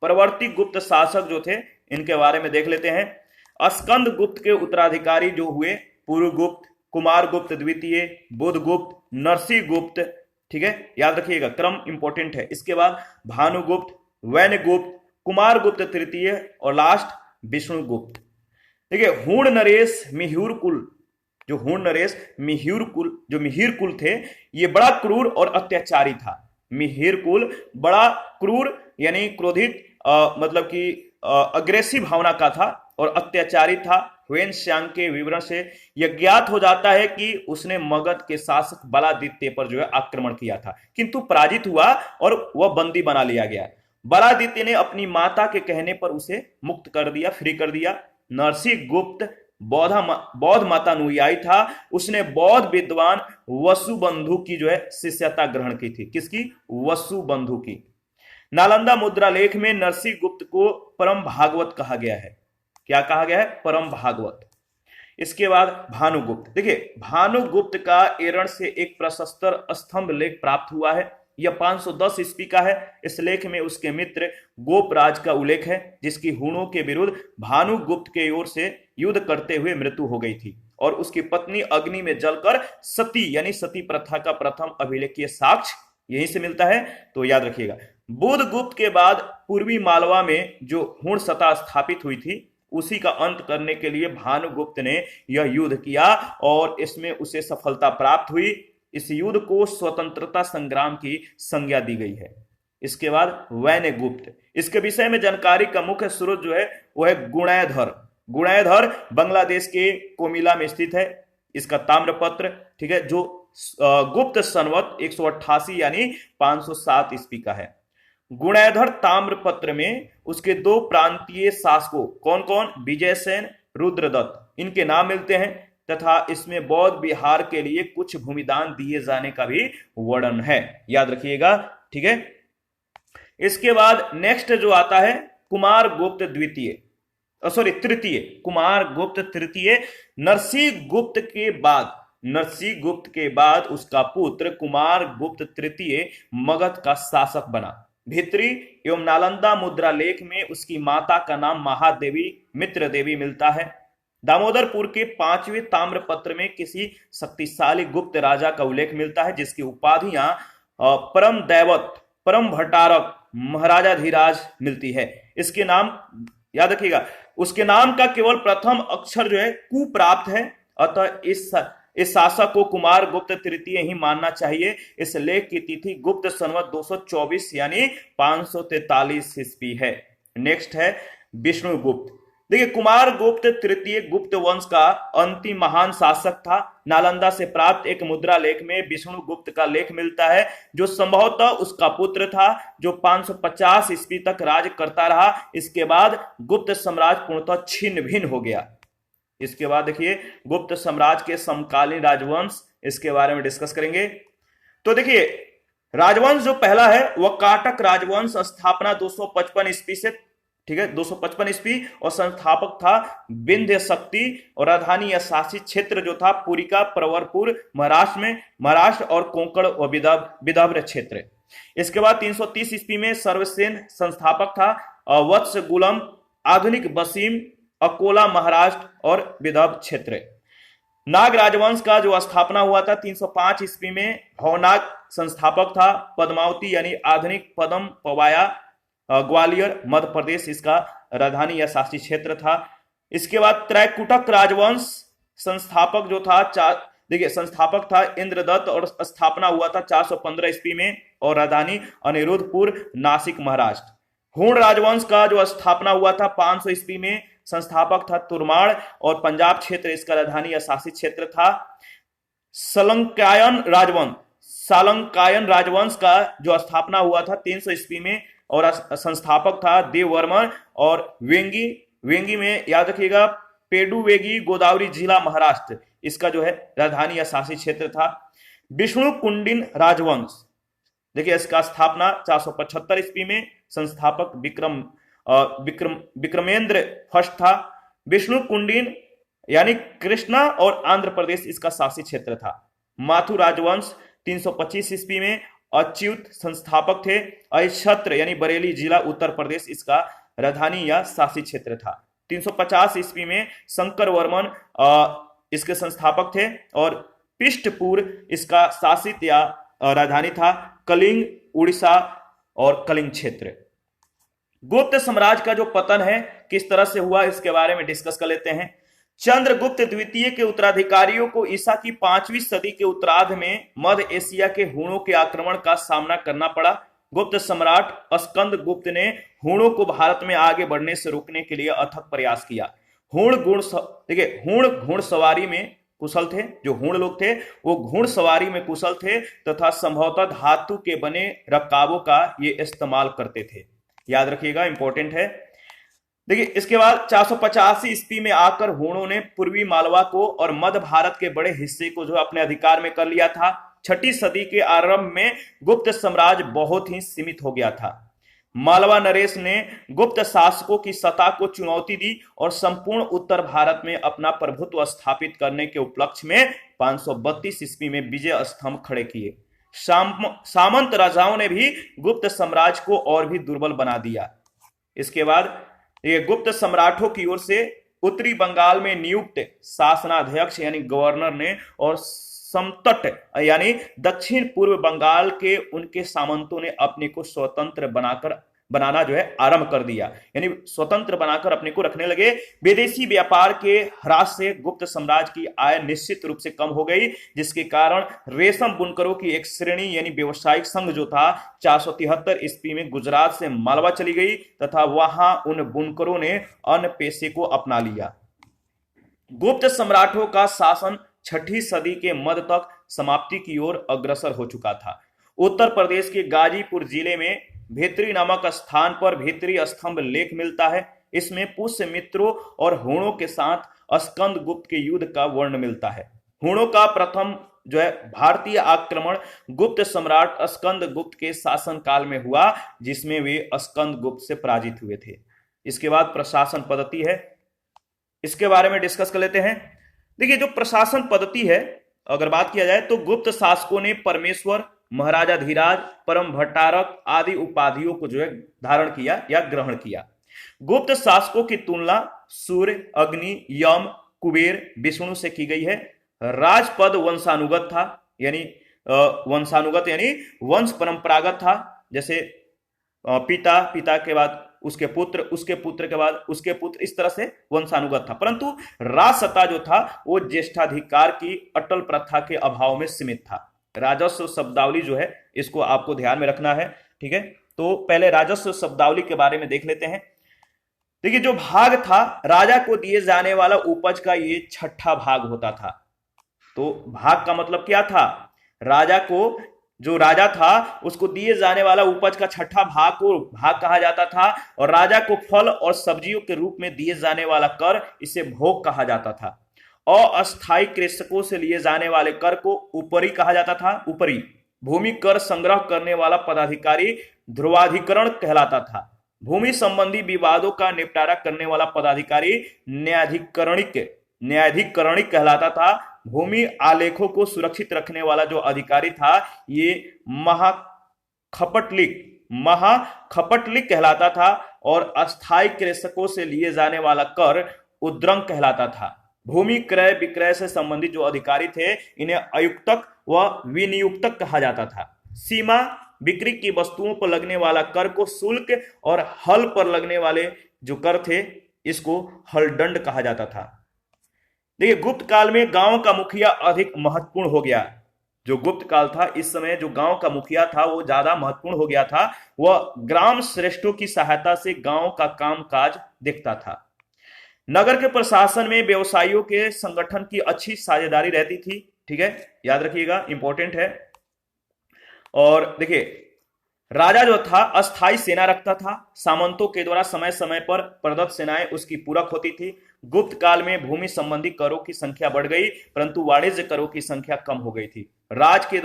परवर्ती गुप्त शासक जो थे, इनके बारे में देख लेते हैं। स्कंद गुप्त के उत्तराधिकारी जो हुए पुरुगुप्त, कुमार गुप्त द्वितीय, बुध गुप्त, नरसिंह गुप्त। ठीक है, याद रखिएगा, क्रम इंपॉर्टेंट है। इसके बाद भानुगुप्त, वैनगुप्त, कुमार गुप्त तृतीय और लास्ट विष्णुगुप्त। देखिए, हूण नरेश मिहिर कुल, जो हूण नरेश मिहिर कुल थे, ये बड़ा क्रूर और अत्याचारी था। मिहिर कुल बड़ा क्रूर यानी क्रोधित मतलब कि अग्रेसिव भावना का था और अत्याचारी था। वेनस्यांग के विवरण से यह ज्ञात हो जाता है कि उसने मगध के शासक बालादित्य पर जो है आक्रमण किया था, किंतु पराजित हुआ और वह बंदी बना लिया गया। बालादित्य ने अपनी माता के कहने पर उसे मुक्त कर दिया, फ्री कर दिया। नरसिंह गुप्त बौद्ध मतानुयायी था। उसने बौद्ध विद्वान वसुबंधु की जो है शिष्यता ग्रहण की थी। किसकी? वसुबंधु की। नालंदा मुद्रा लेख में नरसिंह गुप्त को परम भागवत कहा गया है। क्या कहा गया है? परम भागवत। इसके बाद भानुगुप्त। देखिए, भानुगुप्त का एरण से एक प्रशस्तर स्तंभ लेख प्राप्त हुआ है। यह 510 ईस्वी का है। इस लेख में उसके मित्र गोपराज का उल्लेख है, जिसकी हूणों के विरुद्ध भानुगुप्त के ओर से युद्ध करते हुए मृत्यु हो गई थी। और उसकी पत्नी अग्नि में जलकर सती यानी सती प्रथा का प्रथम अभिलेखीय साक्ष्य यहीं से मिलता है। तो याद रखिएगा, बुधगुप्त के बाद पूर्वी मालवा में जो हुण सत्ता स्थापित हुई थी उसी का अंत करने के लिए भानुगुप्त ने यह युद्ध किया और इसमें उसे सफलता प्राप्त हुई। इस युद्ध को स्वतंत्रता संग्राम की संज्ञा दी गई है। इसके बाद वैन्यगुप्त, इसके विषय में जानकारी का मुख्य स्रोत जो है वो है गुणैधर। गुणैधर बांग्लादेश के कोमिला में स्थित है। इसका ताम्रपत्र, ठीक है, जो गुप्त संवत 188 यानी 507 ईस्वी का है। गुणैधर ताम्रपत्र में उसके दो प्रांतीय शासकों कौन कौन, विजयसेन, रुद्रदत्त, इनके नाम मिलते हैं तथा इसमें बौद्ध विहार के लिए कुछ भूमिदान दिए जाने का भी वर्णन है। याद रखिएगा, ठीक है। इसके बाद नेक्स्ट जो आता है कुमार गुप्त द्वितीय, तृतीय, कुमार गुप्त तृतीय। नरसिंह गुप्त के बाद उसका पुत्र कुमार गुप्त तृतीय मगध का शासक बना। भित्री एवं नालंदा मुद्रा लेख में उसकी माता का नाम महादेवी मित्र देवी मिलता है। दामोदरपुर के 5वें ताम्रपत्र में किसी शक्तिशाली गुप्त राजा का उल्लेख मिलता है जिसकी उपाधियां परम दैवत, परम भट्टारक, महाराजाधिराज मिलती है। इसके नाम याद रखिएगा, उसके नाम का केवल प्रथम अक्षर जो है कु प्राप्त है, अतः इस शासक को कुमार गुप्त तृतीय ही मानना चाहिए। इस लेख की तिथि गुप्त संवत 224 यानी 543 ईस्वी है। नेक्स्ट है विष्णुगुप्त। देखिए, कुमार गुप्त तृतीय गुप्त वंश का अंतिम महान शासक था। नालंदा से प्राप्त एक मुद्रा लेख में विष्णुगुप्त का लेख मिलता है जो संभवतः उसका पुत्र था, जो 550 ईस्वी तक राज करता रहा। इसके बाद गुप्त साम्राज्य पूर्णतः छिन्न भिन्न हो गया। इसके बाद देखिए गुप्त साम्राज्य के समकालीन राजवंश, इसके बारे में डिस्कस करेंगे। तो देखिए, राजवंश जो पहला है वह काटक राजवंश, स्थापना 255 ईस्वी से, ठीक है, 255 ईस्वी, और संस्थापक था विंध्य शक्ति और राजधानी या शासित क्षेत्र जो था पुरिका प्रवरपुर महाराष्ट्र में, महाराष्ट्र और कोंकण व विदर्भ क्षेत्र। इसके बाद 330 ईस्वी में सर्वसेन संस्थापक था, वत्स गुलम, आधुनिक वसीम, अकोला महाराष्ट्र और विदर्भ क्षेत्र। नाग राजवंश का जो स्थापना हुआ था 305 ईस्वी में, भवनाग संस्थापक था, पद्मावती यानी आधुनिक पदम पवाया, ग्वालियर मध्य प्रदेश इसका राजधानी या शासित क्षेत्र था। इसके बाद त्रैकुटक राजवंश संस्थापक जो था संस्थापक था इंद्रदत्त और स्थापना हुआ था 415 ईस्वी में और राजधानी अनिरुद्धपुर नासिक महाराष्ट्र। हुण राजवंश का जो स्थापना हुआ था 500 ईस्वी में, संस्थापक था तुरमाड़ और पंजाब क्षेत्र इसका राजधानी या शासित क्षेत्र था। सालंकायन राजवंश का जो स्थापना हुआ था 300 ईस्वी में और संस्थापक था देववर्मन और वेंगी में, याद रखिएगा, पेडुवेगी गोदावरी जिला महाराष्ट्र इसका जो है राजधानी या शासित क्षेत्र था। विष्णु कुंडिन राजवंश, देखिए इसका स्थापना 475 ईस्वी में, संस्थापक विक्रमेंद्र फर्स्ट था। विष्णु कुंडिन यानी कृष्णा और आंध्र प्रदेश इसका शासित क्षेत्र था। माथुर राजवंश 325 ईस्वी में, अच्युत संस्थापक थे। अक्षत्र यानी बरेली जिला उत्तर प्रदेश इसका राजधानी या शासित क्षेत्र था। 350 ईस्वी में शंकर वर्मन इसके संस्थापक थे और पिष्टपुर इसका शासित या राजधानी था। कलिंग उड़ीसा और कलिंग क्षेत्र। गुप्त साम्राज्य का जो पतन है किस तरह से हुआ इसके बारे में डिस्कस कर लेते हैं। चंद्रगुप्त द्वितीय के उत्तराधिकारियों को ईसा की 5वीं सदी के उत्तरार्ध में मध्य एशिया के हुणों के आक्रमण का सामना करना पड़ा। गुप्त सम्राट स्कंद गुप्त ने हुणों को भारत में आगे बढ़ने से रोकने के लिए अथक प्रयास किया। हुण घुड़सवारी में कुशल थे। जो हुण लोग थे वो घुड़सवारी में कुशल थे तथा संभवतः धातु के बने रकाबों का ये इस्तेमाल करते थे। याद रखिएगा, इंपॉर्टेंट है। देखिए इसके बाद 485 ईस्वी में आकर हुणों ने पूर्वी मालवा को और मध्य भारत के बड़े हिस्से को जो अपने अधिकार में कर लिया था। 6ठी सदी के आरंभ में गुप्त साम्राज्य बहुत ही सीमित हो गया था। मालवा नरेश ने गुप्त शासकों की सत्ता को चुनौती दी और संपूर्ण उत्तर भारत में अपना प्रभुत्व स्थापित करने के उपलक्ष्य में 532 ईस्वी में विजय स्तंभ खड़े किए। सामंत राजाओं ने भी गुप्त साम्राज्य को और भी दुर्बल बना दिया। इसके बाद ये गुप्त सम्राटों की ओर से उत्तरी बंगाल में नियुक्त शासनाध्यक्ष यानी गवर्नर ने और समतट यानी दक्षिण पूर्व बंगाल के उनके सामंतों ने अपने को स्वतंत्र बनाना जो है आरंभ कर दिया, यानी स्वतंत्र बनाकर अपने को रखने लगे। विदेशी व्यापार के ह्रास से गुप्त साम्राज्य की आय निश्चित रूप से कम हो गई, जिसके कारण रेशम बुनकरों की एक श्रेणी यानी व्यवसायिक संघ जो था 473 ईस्वी में गुजरात से मालवा चली गई तथा वहां उन बुनकरों ने अन्य पेशे को अपना लिया। गुप्त सम्राटों का शासन 6वीं सदी के मध्य तक समाप्ति की ओर अग्रसर हो चुका था। उत्तर प्रदेश के गाजीपुर जिले में भीतरी नामक स्थान पर भीतरी स्तंभ लेख मिलता है। इसमें पुष्यमित्रों और हूणों के साथ स्कंद गुप्त के युद्ध का वर्ण मिलता है। हूणों का प्रथम जो है भारतीय आक्रमण गुप्त सम्राट स्कंद गुप्त के शासन काल में हुआ, जिसमें वे स्कंद गुप्त से पराजित हुए थे। इसके बाद प्रशासन पद्धति है, इसके बारे में डिस्कस कर लेते हैं। देखिए, जो प्रशासन पद्धति है अगर बात किया जाए तो गुप्त शासकों ने परमेश्वर, महाराजा धीराज, परम भट्टारक आदि उपाधियों को जो है धारण किया या ग्रहण किया। गुप्त शासकों की तुलना सूर्य, अग्नि, यम, कुबेर, विष्णु से की गई है। राजपद वंशानुगत था, यानी वंश परंपरागत था। जैसे पिता के बाद उसके पुत्र के बाद उसके पुत्र, इस तरह से वंशानुगत था। परंतु राजसत्ता जो था वो ज्येष्ठाधिकार की अटल प्रथा के अभाव में सीमित था। राजस्व शब्दावली जो है इसको आपको ध्यान में रखना है, ठीक है। तो पहले राजस्व शब्दावली के बारे में देख लेते हैं। देखिए, जो भाग था राजा को दिए जाने वाला उपज का ये 6ठा भाग होता था। तो भाग का मतलब क्या था? राजा को, जो राजा था उसको दिए जाने वाला उपज का 6ठा भाग को भाग कहा जाता था, और राजा को फल और सब्जियों के रूप में दिए जाने वाला कर इसे भोग कहा जाता था। अस्थायी कृषकों से लिए जाने वाले कर को उपरी कहा जाता था। उपरी भूमि कर संग्रह करने वाला पदाधिकारी ध्रुवाधिकरण कहलाता था। भूमि संबंधी विवादों का निपटारा करने वाला पदाधिकारी न्यायाधिकरणिक कहलाता था। भूमि आलेखों को सुरक्षित रखने वाला जो अधिकारी था ये महाखपटलिक कहलाता था, और अस्थायी कृषकों से लिए जाने वाला कर उद्रंग कहलाता था। भूमि क्रय विक्रय से संबंधित जो अधिकारी थे इन्हें अयुक्तक व विनियुक्तक कहा जाता था। सीमा बिक्री की वस्तुओं पर लगने वाला कर को शुल्क, और हल पर लगने वाले जो कर थे इसको हलदंड कहा जाता था। देखिए, गुप्त काल में गांव का मुखिया अधिक महत्वपूर्ण हो गया। जो गुप्त काल था इस समय जो गांव का मुखिया था वो ज्यादा महत्वपूर्ण हो गया था। वह ग्राम श्रेष्ठों की सहायता से गांव का कामकाज देखता था। नगर के प्रशासन में व्यवसायियों के संगठन की अच्छी साझेदारी रहती थी, ठीक है, याद रखिएगा, इंपॉर्टेंट है। और देखिए, राजा जो था अस्थायी सेना रखता था। सामंतों के द्वारा समय समय पर प्रदत्त सेनाएं उसकी पूरक होती थी। गुप्त काल में भूमि संबंधी करों की संख्या बढ़ गई, परंतु वाणिज्य करों की संख्या कम हो गई थी। राज के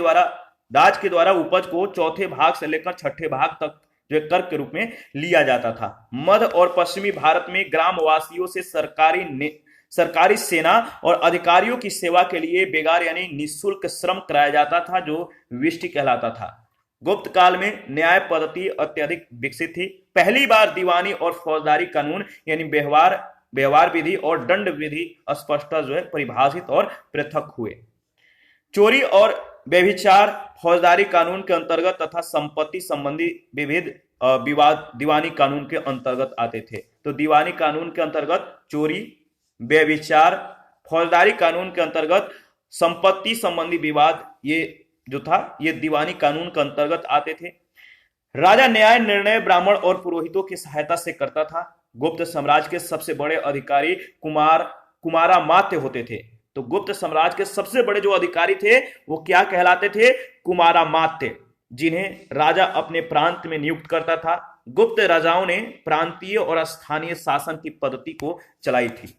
द्वारा उपज को चौथे भाग से लेकर 6ठे भाग तक जो कर के रूप में लिया जाता था। मध्य और पश्चिमी भारत में ग्रामवासियों से सरकारी सेना और अधिकारियों की सेवा के लिए बेगार यानी निःशुल्क श्रम कराया जाता था, जो विष्टि कहलाता था। गुप्त काल में न्याय पद्धति अत्यधिक विकसित थी। पहली बार दीवानी और फौजदारी कानून यानी व्यवहार विधि और दंड विधि स्पष्ट जो है परिभाषित और पृथक हुए। चोरी और व्यभिचार फौजदारी कानून के अंतर्गत तथा संपत्ति संबंधी विविध विवाद दीवानी कानून के अंतर्गत आते थे। तो दीवानी कानून के अंतर्गत चोरी, व्यभिचार, फौजदारी कानून के अंतर्गत संपत्ति संबंधी विवाद, ये जो था ये दीवानी कानून के अंतर्गत आते थे। राजा न्याय निर्णय ब्राह्मण और पुरोहितों की सहायता से करता था। गुप्त साम्राज्य के सबसे बड़े अधिकारी कुमारामात्य होते थे। तो गुप्त साम्राज्य के सबसे बड़े जो अधिकारी थे वो क्या कहलाते थे? कुमारामात्य, जिन्हें राजा अपने प्रांत में नियुक्त करता था। गुप्त राजाओं ने प्रांतीय और स्थानीय शासन की पद्धति को चलाई थी।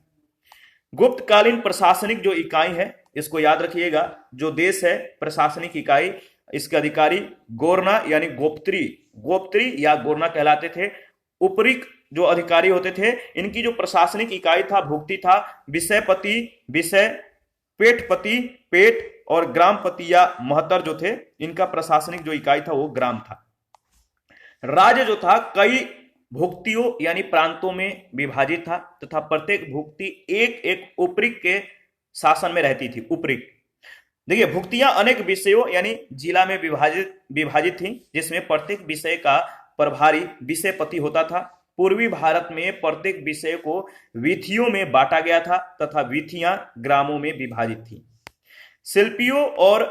गुप्तकालीन प्रशासनिक जो इकाई है इसको याद रखिएगा। जो देश है प्रशासनिक इकाई, इसके अधिकारी गोरना यानी गोप्त्री या गोरना कहलाते थे। ऊपरी जो अधिकारी होते थे इनकी जो प्रशासनिक इकाई था भुक्ति था। विषय, पेट और ग्रामपति या महतर जो थे इनका प्रशासनिक जो इकाई था वो ग्राम था। राज्य जो था कई भुक्तियों यानी प्रांतों में विभाजित था तथा प्रत्येक भुक्ति एक एक उपरिक के शासन में रहती थी। उपरिक देखिए, भुक्तियां अनेक विषयों यानी जिला में विभाजित विभाजित थी, जिसमें प्रत्येक विषय का प्रभारी विषयपति होता था। पूर्वी भारत में प्रत्येक विषय को वीथियों में बांटा गया था तथा वीथियां ग्रामों में विभाजित थी। शिल्पियों और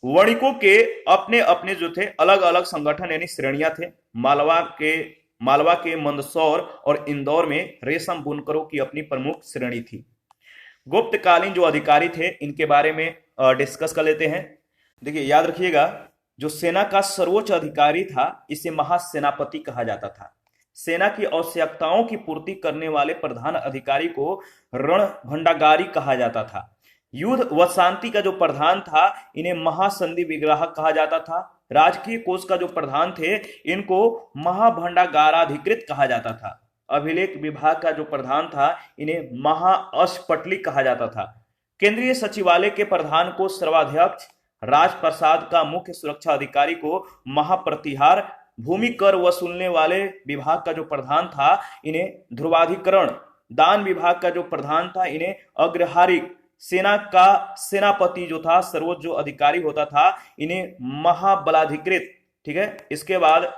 वणिकों के अपने अपने जो थे अलग अलग संगठन यानी श्रेणियां थे। मालवा के मंदसौर और इंदौर में रेशम बुनकरों की अपनी प्रमुख श्रेणी थी। गुप्तकालीन जो अधिकारी थे इनके बारे में डिस्कस कर लेते हैं। देखिए, याद रखिएगा, जो सेना का सर्वोच्च अधिकारी था इसे महासेनापति कहा जाता था। सेना की आवश्यकताओं की पूर्ति करने वाले प्रधान अधिकारी को रण भंडागारी कहा जाता था। युद्ध व शांति का जो प्रधान था इन्हें महासंधि विग्राहक कहा जाता था। राजकीय कोष का जो प्रधान थे इनको महाभंडागाराधिकृत कहा जाता था। अभिलेख विभाग का जो प्रधान था इन्हें महाअष्टपटली कहा जाता था। केंद्रीय सचिवालय के प्रधान को सर्वाध्यक्ष, राजप्रसाद का मुख्य सुरक्षा अधिकारी को महाप्रतिहार, भूमि कर वसूलने वाले विभाग का जो प्रधान था इन्हें ध्रुवाधिकरण, दान विभाग का जो प्रधान था इन्हें अग्रहारिक, सेना का सेनापति जो था सर्वोच्च जो अधिकारी होता था इन्हें महाबलाधिकृत। ठीक है, इसके बाद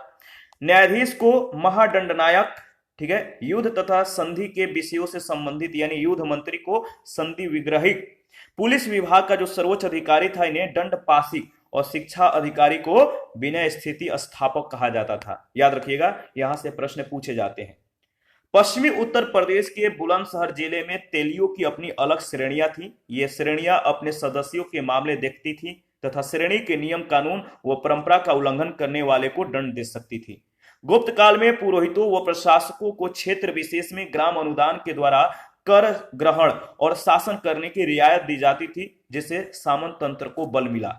न्यायाधीश को महादंडनायक। ठीक है, युद्ध तथा संधि के विषयों से संबंधित यानी युद्ध मंत्री को संधि विग्रहिक। पुलिस विभाग का जो सर्वोच्च अधिकारी था इन्हें दंडपाशिक और शिक्षा अधिकारी को विनय स्थिति स्थापक कहा जाता था। याद रखिएगा, यहां से प्रश्न पूछे जाते हैं। पश्चिमी उत्तर प्रदेश के बुलंदशहर जिले में तेलियों की अपनी अलग श्रेणियां थी। ये श्रेणियां अपने सदस्यों के मामले देखती थी तथा श्रेणी के नियम कानून व परंपरा का उल्लंघन करने वाले को दंड दे सकती थी। गुप्त काल में पुरोहितों व प्रशासकों को क्षेत्र विशेष में ग्राम अनुदान के द्वारा कर ग्रहण और शासन करने की रियायत दी जाती थी, जिससे सामंत तंत्र को बल मिला।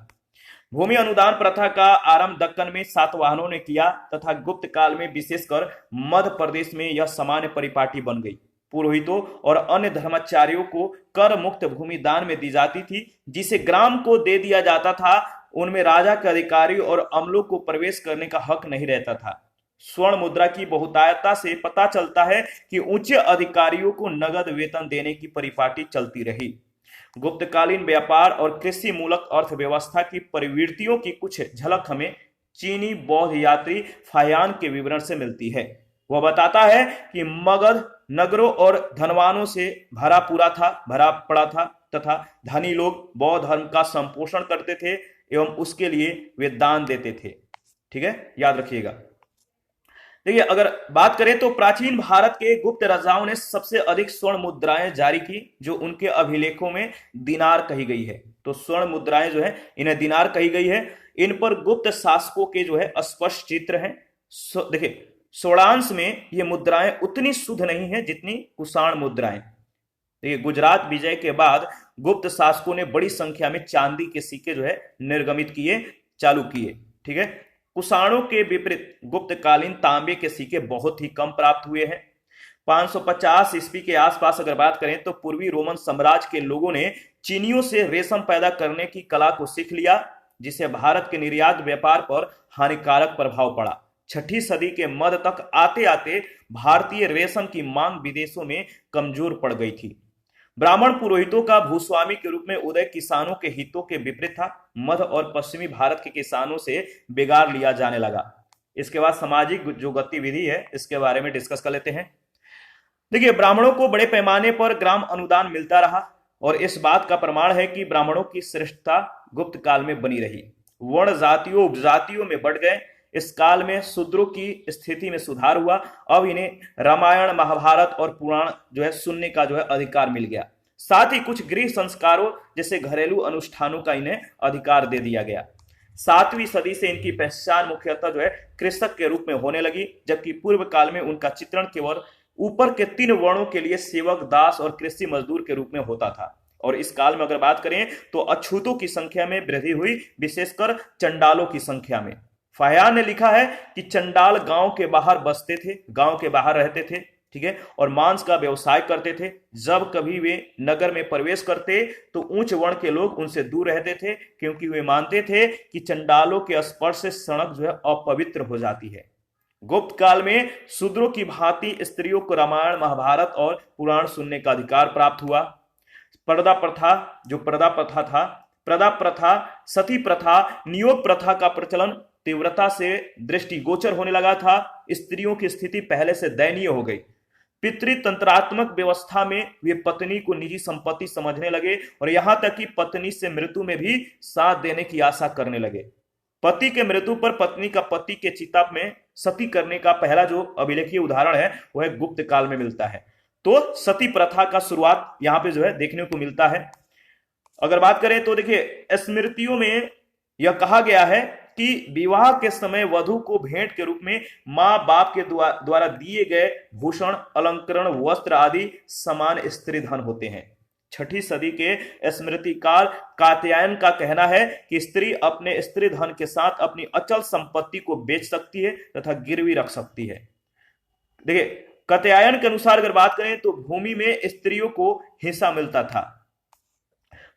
भूमि अनुदान प्रथा का आरंभ दक्कन में सातवाहनों ने किया तथा गुप्त काल में विशेषकर मध्य प्रदेश में यह सामान्य परिपाटी बन गई। पुरोहितों और अन्य धर्माचार्यों को कर मुक्त भूमि दान में दी जाती थी, जिसे ग्राम को दे दिया जाता था। उनमें राजा के अधिकारी और अमलों को प्रवेश करने का हक नहीं रहता था। स्वर्ण मुद्रा की बहुतायता से पता चलता है कि उच्च अधिकारियों को नगद वेतन देने की परिपाटी चलती रही। गुप्तकालीन व्यापार और कृषि मूलक अर्थव्यवस्था की प्रवृत्तियों की कुछ झलक हमें चीनी बौद्ध यात्री फाहियान के विवरण से मिलती है। वह बताता है कि मगध नगरों और धनवानों से भरा पड़ा था तथा धनी लोग बौद्ध धर्म का संपोषण करते थे एवं उसके लिए वे दान देते थे। ठीक है, याद रखिएगा। देखिए, अगर बात करें तो प्राचीन भारत के गुप्त राजाओं ने सबसे अधिक स्वर्ण मुद्राएं जारी की, जो उनके अभिलेखों में दिनार कही गई है। तो स्वर्ण मुद्राएं जो है इन्हें दिनार कही गई है। इन पर गुप्त शासकों के जो है स्पष्ट चित्र हैं। देखिए, सोडांश में ये मुद्राएं उतनी शुद्ध नहीं है जितनी कुषाण मुद्राएं। देखिए, गुजरात विजय के बाद गुप्त शासकों ने बड़ी संख्या में चांदी के सिक्के जो है निर्गमित किए, चालू किए। ठीक है, कुषाणों के विपरीत गुप्तकालीन तांबे के सिक्के बहुत ही कम प्राप्त हुए हैं। 550 ईस्वी के आसपास अगर बात करें तो पूर्वी रोमन साम्राज्य के लोगों ने चीनियों से रेशम पैदा करने की कला को सीख लिया, जिससे भारत के निर्यात व्यापार पर हानिकारक प्रभाव पड़ा। 6ठी सदी के मध्य तक आते आते भारतीय रेशम की मांग विदेशों में कमजोर पड़ गई थी। ब्राह्मण पुरोहितों का भूस्वामी के रूप में उदय किसानों के हितों के विपरीत था। मध्य और पश्चिमी भारत के किसानों से बिगाड़ लिया जाने लगा। इसके बाद सामाजिक जो गतिविधि है इसके बारे में डिस्कस कर लेते हैं। देखिए, ब्राह्मणों को बड़े पैमाने पर ग्राम अनुदान मिलता रहा और इस बात का प्रमाण है कि ब्राह्मणों की श्रेष्ठता गुप्त काल में बनी रही। वर्ण जातियों उपजातियों में बढ़ गए। इस काल में शूद्रों की स्थिति में सुधार हुआ। अब इन्हें रामायण महाभारत और पुराण जो है सुनने का जो है अधिकार मिल गया। साथ ही कुछ गृह संस्कारों जैसे घरेलू अनुष्ठानों का इन्हें अधिकार दे दिया गया। 7वीं सदी से इनकी पहचान मुख्यतः जो है कृषक के रूप में होने लगी, जबकि पूर्व काल में उनका चित्रण केवल ऊपर के 3 वर्णों के लिए सेवक, दास और कृषि मजदूर के रूप में होता था। और इस काल में अगर बात करें तो अछूतों की संख्या में वृद्धि हुई, विशेषकर चंडालों की संख्या में। फाहियान ने लिखा है कि चंडाल गांव के बाहर बसते थे, गांव के बाहर रहते थे। ठीक है, और मांस का व्यवसाय करते थे। जब कभी वे नगर में प्रवेश करते तो उच्च वर्ण के लोग उनसे दूर रहते थे, क्योंकि वे मानते थे कि चंडालों के स्पर्श से सड़क जो है अपवित्र हो जाती है। गुप्त काल में शूद्रों की भांति स्त्रियों को रामायण महाभारत और पुराण सुनने का अधिकार प्राप्त हुआ। पर्दा प्रथा, जो प्रदा प्रथा, सती प्रथा, नियोग प्रथा का प्रचलन तीव्रता से दृष्टिगोचर होने लगा था। स्त्रियों की स्थिति पहले से दयनीय हो गई। पितृतंत्रात्मक व्यवस्था में वे पत्नी को निजी संपत्ति समझने लगे और यहां तक कि पत्नी से मृत्यु में भी साथ देने की आशा करने लगे। पति के मृत्यु पर पत्नी का पति के चिता में सती करने का पहला जो अभिलेखीय उदाहरण है वह गुप्त काल में मिलता है। तो सती प्रथा का शुरुआत यहां पे जो है देखने को मिलता है। अगर बात करें तो देखिए, स्मृतियों में यह कहा गया है कि विवाह के समय वधु को भेंट के रूप में मां बाप के द्वारा दिए गए भूषण, अलंकरण, वस्त्र आदि समान स्त्री धन होते हैं। 6ठी सदी के स्मृतिकार कात्यायन का कहना है कि स्त्री अपने स्त्री धन के साथ अपनी अचल संपत्ति को बेच सकती है तथा गिरवी रख सकती है। देखिए, कात्यायन के अनुसार अगर बात करें तो भूमि में स्त्रियों को हिस्सा मिलता था।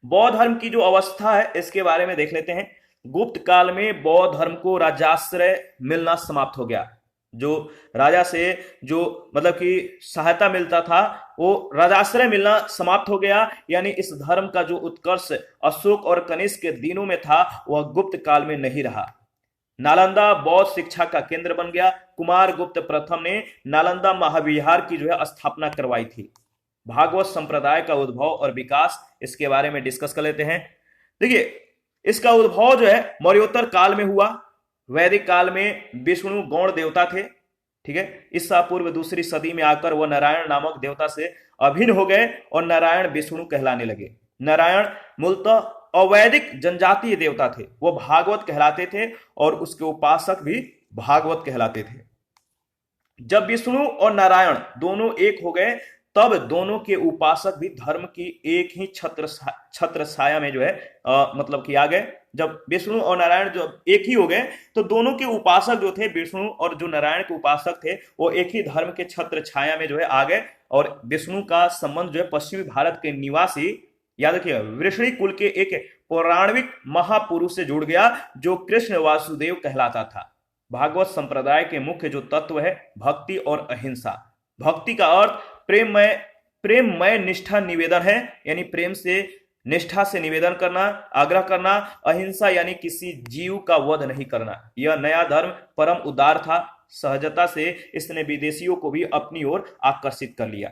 बौद्ध धर्म की जो अवस्था है इसके बारे में देख लेते हैं। गुप्त काल में बौद्ध धर्म को राजाश्रय मिलना समाप्त हो गया। जो राजा से जो मतलब कि सहायता मिलता था वो राजाश्रय मिलना समाप्त हो गया। यानी इस धर्म का जो उत्कर्ष अशोक और कनिष्क के दिनों में था वह गुप्त काल में नहीं रहा। नालंदा बौद्ध शिक्षा का केंद्र बन गया। कुमार गुप्त प्रथम ने नालंदा महाविहार की जो है स्थापना करवाई थी। भागवत संप्रदाय का उद्भव और विकास, इसके बारे में डिस्कस कर लेते हैं। देखिए, इसका उद्भव जो है मौर्योत्तर काल में हुआ। वैदिक काल में विष्णु गौण देवता थे, ठीक है। ईसा पूर्व 2री सदी में आकर वह नारायण नामक देवता से अभिन्न हो गए और नारायण विष्णु कहलाने लगे। नारायण मूलतः अवैदिक जनजातीय देवता थे, वो भागवत कहलाते थे और उसके उपासक भी भागवत कहलाते थे। जब विष्णु और नारायण दोनों एक हो गए तब दोनों के उपासक भी धर्म की एक ही छत्र छाया में जो है मतलब कि आ गए। जब विष्णु और नारायण जो एक ही हो गए तो दोनों के उपासक जो थे, विष्णु और जो नारायण के उपासक थे, वो एक ही धर्म के छत्र छाया में जो है आ गए। और विष्णु का संबंध जो है पश्चिमी भारत के निवासी, याद रखिए, वृषणी कुल के एक पौराणिक महापुरुष से जुड़ गया जो कृष्ण वासुदेव कहलाता था। भागवत संप्रदाय के मुख्य जो तत्व है भक्ति और अहिंसा। भक्ति का अर्थ प्रेममय निष्ठा निवेदन है, यानी प्रेम से निष्ठा से निवेदन करना, आग्रह करना। अहिंसा यानी किसी जीव का वध नहीं करना। यह नया धर्म परम उदार था। सहजता से इसने विदेशियों को भी अपनी ओर आकर्षित कर लिया।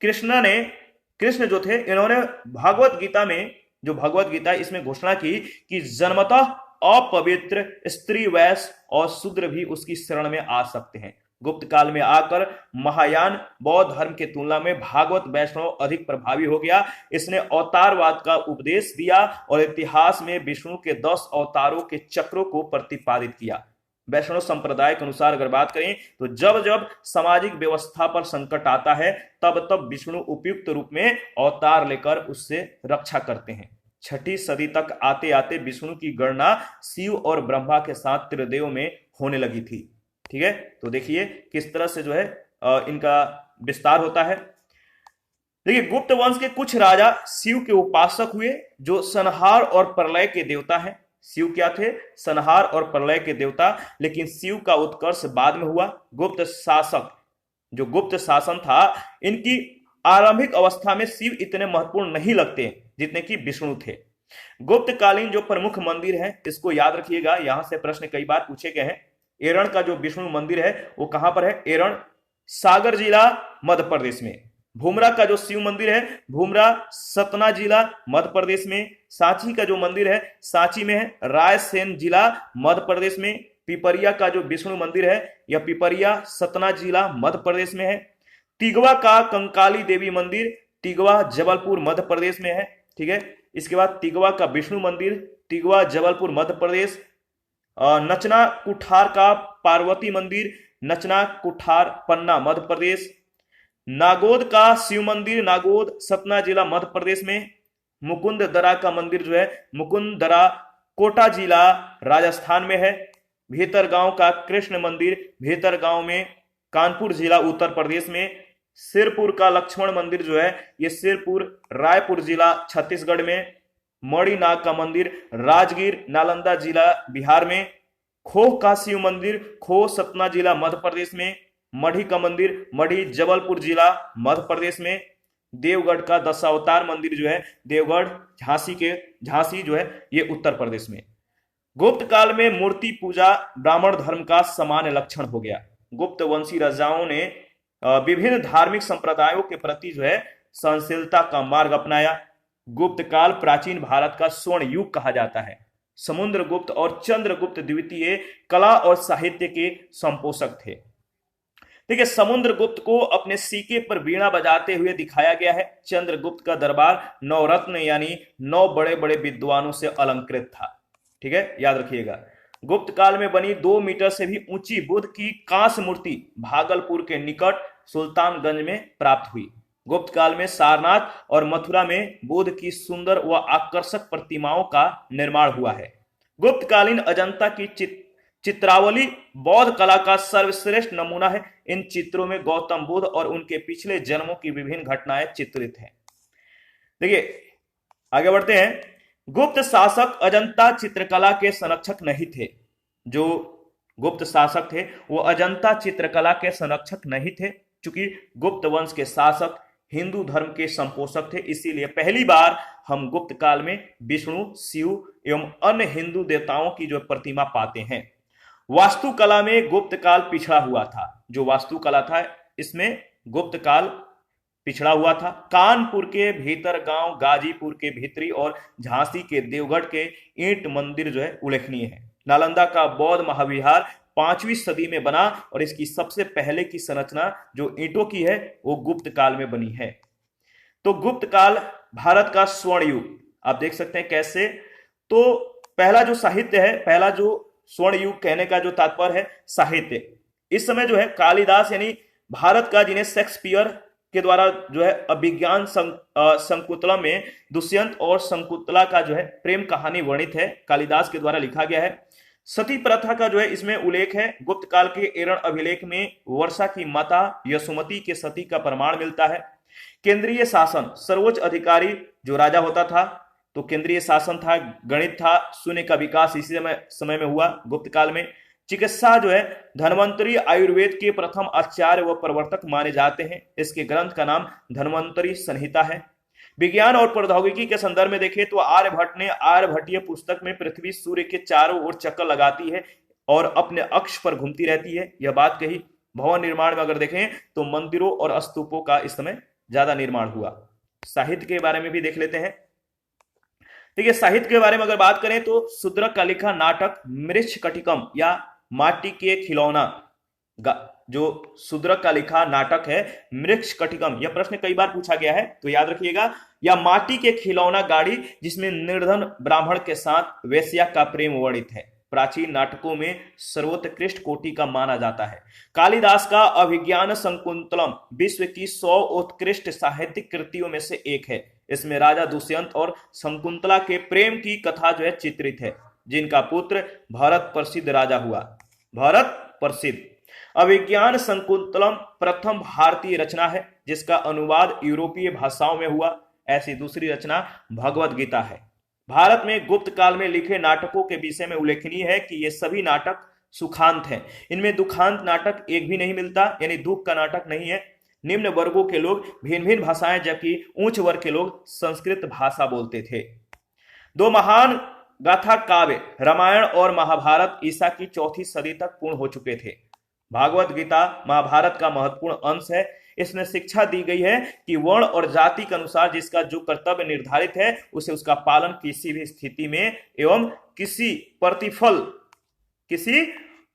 कृष्ण जो थे, इन्होंने भागवत गीता में, जो भगवत गीता, इसमें घोषणा की कि जन्मतः अपवित्र स्त्री, वैश्य और शूद्र भी उसकी शरण में आ सकते हैं। गुप्त काल में आकर महायान बौद्ध धर्म के तुलना में भागवत वैष्णव अधिक प्रभावी हो गया। इसने अवतारवाद का उपदेश दिया और इतिहास में विष्णु के 10 अवतारों के चक्रों को प्रतिपादित किया। वैष्णव संप्रदाय के अनुसार अगर बात करें तो जब जब सामाजिक व्यवस्था पर संकट आता है तब तब विष्णु उपयुक्त रूप में अवतार लेकर उससे रक्षा करते हैं। 6ठी सदी तक आते आते विष्णु की गणना शिव और ब्रह्मा के साथ त्रिदेव में होने लगी थी, ठीक है। तो देखिए किस तरह से जो है इनका विस्तार होता है। देखिए, गुप्त वंश के कुछ राजा शिव के उपासक हुए जो संहार और प्रलय के देवता हैं। शिव क्या थे? संहार और प्रलय के देवता। लेकिन शिव का उत्कर्ष बाद में हुआ। गुप्त शासक, जो गुप्त शासन था, इनकी आरंभिक अवस्था में शिव इतने महत्वपूर्ण नहीं लगते जितने कि विष्णु थे। गुप्त कालीन जो प्रमुख मंदिर है इसको याद रखिएगा, यहां से प्रश्न कई बार पूछे गए हैं। एरण का जो विष्णु मंदिर है वो कहां पर है? एरण सागर जिला मध्य प्रदेश में। भूमरा का जो शिव मंदिर है, भूमरा सतना जिला मध्य प्रदेश में। सांची का जो मंदिर है सांची में है, रायसेन जिला मध्य प्रदेश में। पिपरिया का जो विष्णु मंदिर है यह पिपरिया सतना जिला मध्य प्रदेश में है। तिगवा का कंकाली देवी मंदिर तिगवा जबलपुर मध्य प्रदेश में है, ठीक है। इसके बाद तिगवा का विष्णु मंदिर तिगवा जबलपुर मध्य प्रदेश। नचना कुठार का पार्वती मंदिर नचना कुठार पन्ना मध्य प्रदेश। नागोद का शिव मंदिर नागोद सतना जिला मध्य प्रदेश में। मुकुंद दरा का मंदिर जो है मुकुंद दरा कोटा जिला राजस्थान में है। भीतरगांव का कृष्ण मंदिर भीतरगांव में कानपुर जिला उत्तर प्रदेश में। सिरपुर का लक्ष्मण मंदिर जो है ये सिरपुर रायपुर जिला छत्तीसगढ़ में। मणिनाग का मंदिर राजगीर नालंदा जिला बिहार में। खोह का शिव मंदिर खोह सतना जिला मध्य प्रदेश में, मढ़ी का मंदिर मढ़ी जबलपुर जिला मध्य प्रदेश में, देवगढ़ का दशावतार मंदिर जो है देवगढ़ झांसी जो है ये उत्तर प्रदेश में। गुप्त काल में मूर्ति पूजा ब्राह्मण धर्म का सामान्य लक्षण हो गया। गुप्त वंशी राजाओं ने विभिन्न धार्मिक संप्रदायों के प्रति जो है सहनशीलता का मार्ग अपनाया। गुप्त काल प्राचीन भारत का स्वर्ण युग कहा जाता है। समुद्रगुप्त और चंद्रगुप्त द्वितीय कला और साहित्य के संपोषक थे। देखिए, समुद्रगुप्त को अपने सीके पर वीणा बजाते हुए दिखाया गया है। चंद्रगुप्त का दरबार नवरत्न यानी 9 बड़े बड़े विद्वानों से अलंकृत था। ठीक है, याद रखिएगा। गुप्त काल में बनी 2 मीटर से भी ऊंची बुद्ध की कांस्य मूर्ति भागलपुर के निकट सुल्तानगंज में प्राप्त हुई। गुप्त काल में सारनाथ और मथुरा में बुद्ध की सुंदर व आकर्षक प्रतिमाओं का निर्माण हुआ है। गुप्तकालीन अजंता की चित्रावली बौद्ध कला का सर्वश्रेष्ठ नमूना है। इन चित्रों में गौतम बुद्ध और उनके पिछले जन्मों की विभिन्न घटनाएं चित्रित हैं। देखिए, आगे बढ़ते हैं। गुप्त शासक अजंता चित्रकला के संरक्षक नहीं थे। जो गुप्त शासक थे वो अजंता चित्रकला के संरक्षक नहीं थे। चूंकि गुप्त वंश के शासक हिंदू धर्म के संपोषक थे, इसीलिए पहली बार हम गुप्त काल में विष्णु, शिव एवं अन्य हिंदू देवताओं की जो प्रतिमा पाते हैं। वास्तुकला में गुप्त काल पिछड़ा हुआ था। जो वास्तुकला था इसमें गुप्त काल पिछड़ा हुआ था। कानपुर के भीतर गांव, गाजीपुर के भीतरी और झांसी के देवगढ़ के ईंट मंदिर जो है उल्लेखनीय है। नालंदा का बौद्ध महाविहार 5वीं सदी में बना और इसकी सबसे पहले की संरचना जो ईंटों की है वो गुप्त काल में बनी है। तो गुप्त काल भारत का स्वर्ण युग आप देख सकते हैं कैसे। तो पहला जो साहित्य है, पहला जो स्वर्ण युग कहने का जो तात्पर्य है साहित्य, इस समय जो है कालिदास यानी भारत का, जिन्हें शेक्सपियर के द्वारा जो है अभिज्ञान संकुतलम में दुष्यंत और शकुंतला का जो है प्रेम कहानी वर्णित है, कालिदास के द्वारा लिखा गया है। सती प्रथा का जो है इसमें उल्लेख है। गुप्त काल के एरण अभिलेख में वर्षा की माता यशोमती के सती का प्रमाण मिलता है। केंद्रीय शासन, सर्वोच्च अधिकारी जो राजा होता था, तो केंद्रीय शासन था, गणित था, शून्य का विकास इसी समय में हुआ गुप्त काल में। चिकित्सा जो है धन्वंतरी आयुर्वेद के प्रथम आचार्य व प्रवर्तक माने जाते हैं। इसके ग्रंथ का नाम धन्वंतरी संहिता है। विज्ञान और प्रौद्योगिकी के संदर्भ में देखें तो आर्यभट्ट ने आर्यभट्टीय पुस्तक में पृथ्वी सूर्य के चारों ओर चक्कर लगाती है और अपने अक्ष पर घूमती रहती है, यह बात कही। भवन निर्माण में अगर देखें तो मंदिरों और स्तूपों का इस समय ज्यादा निर्माण हुआ। साहित्य के बारे में भी देख लेते हैं। देखिए, साहित्य के बारे में अगर बात करें तो शूद्रक का लिखा नाटक मृच्छकटिकम या माटी के खिलौना, जो शूद्रक का लिखा नाटक है मृच्छकटिकम, यह प्रश्न कई बार पूछा गया है तो याद रखिएगा। या माटी के खिलौना गाड़ी, जिसमें निर्धन ब्राह्मण के साथ वेश्या का प्रेम वर्णित है, प्राचीन नाटकों में सर्वोत्कृष्ट कोटि का माना जाता है। कालिदास का अभिज्ञान शकुंतलम विश्व की 100 उत्कृष्ट साहित्यिक कृतियों में से एक है। इसमें राजा दुष्यंत और शकुंतला के प्रेम की कथा जो है चित्रित है, जिनका पुत्र भरत प्रसिद्ध राजा हुआ। भरत प्रसिद्ध। अभिज्ञान शकुंतलम प्रथम भारतीय रचना है जिसका अनुवाद यूरोपीय भाषाओं में हुआ। ऐसी दूसरी रचना भगवत गीता है। भारत में गुप्त काल में लिखे नाटकों के विषय में उल्लेखनीय है कि ये सभी नाटक सुखांत हैं। इनमें दुखांत नाटक एक भी नहीं मिलता, यानी दुख का नाटक नहीं है। निम्न वर्गों के लोग भिन्न भिन्न भाषाएं, जबकि उच्च वर्ग के लोग संस्कृत भाषा बोलते थे। 2 महान गाथा काव्य रामायण और महाभारत ईसा की 4वीं सदी तक पूर्ण हो चुके थे। भागवत गीता महाभारत का महत्वपूर्ण अंश है। इसमें शिक्षा दी गई है कि वर्ण और जाति के अनुसार जिसका जो कर्तव्य निर्धारित है उसे उसका पालन किसी भी स्थिति में एवं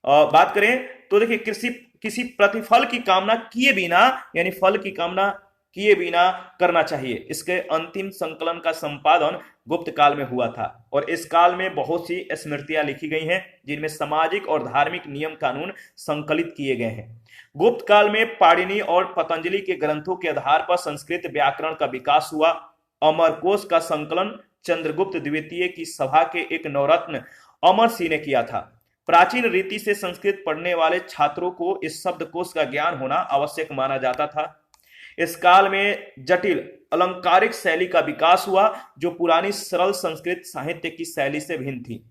बात करें तो देखिए किसी प्रतिफल की कामना किए बिना, यानी फल की कामना किए बिना करना चाहिए। इसके अंतिम संकलन का संपादन गुप्त काल में हुआ था और इस काल में बहुत सी स्मृतियां लिखी गई हैं जिनमें सामाजिक और धार्मिक नियम कानून संकलित किए गए हैं। गुप्त काल में पाणिनि और पतंजलि के ग्रंथों के आधार पर संस्कृत व्याकरण का विकास हुआ। अमरकोश का संकलन चंद्रगुप्त द्वितीय की सभा के एक नवरत्न अमर सिंह ने किया था। प्राचीन रीति से संस्कृत पढ़ने वाले छात्रों को इस शब्दकोश का ज्ञान होना आवश्यक माना जाता था। इस काल में जटिल अलंकारिक शैली का विकास हुआ जो पुरानी सरल संस्कृत साहित्य की शैली से भिन्न थी।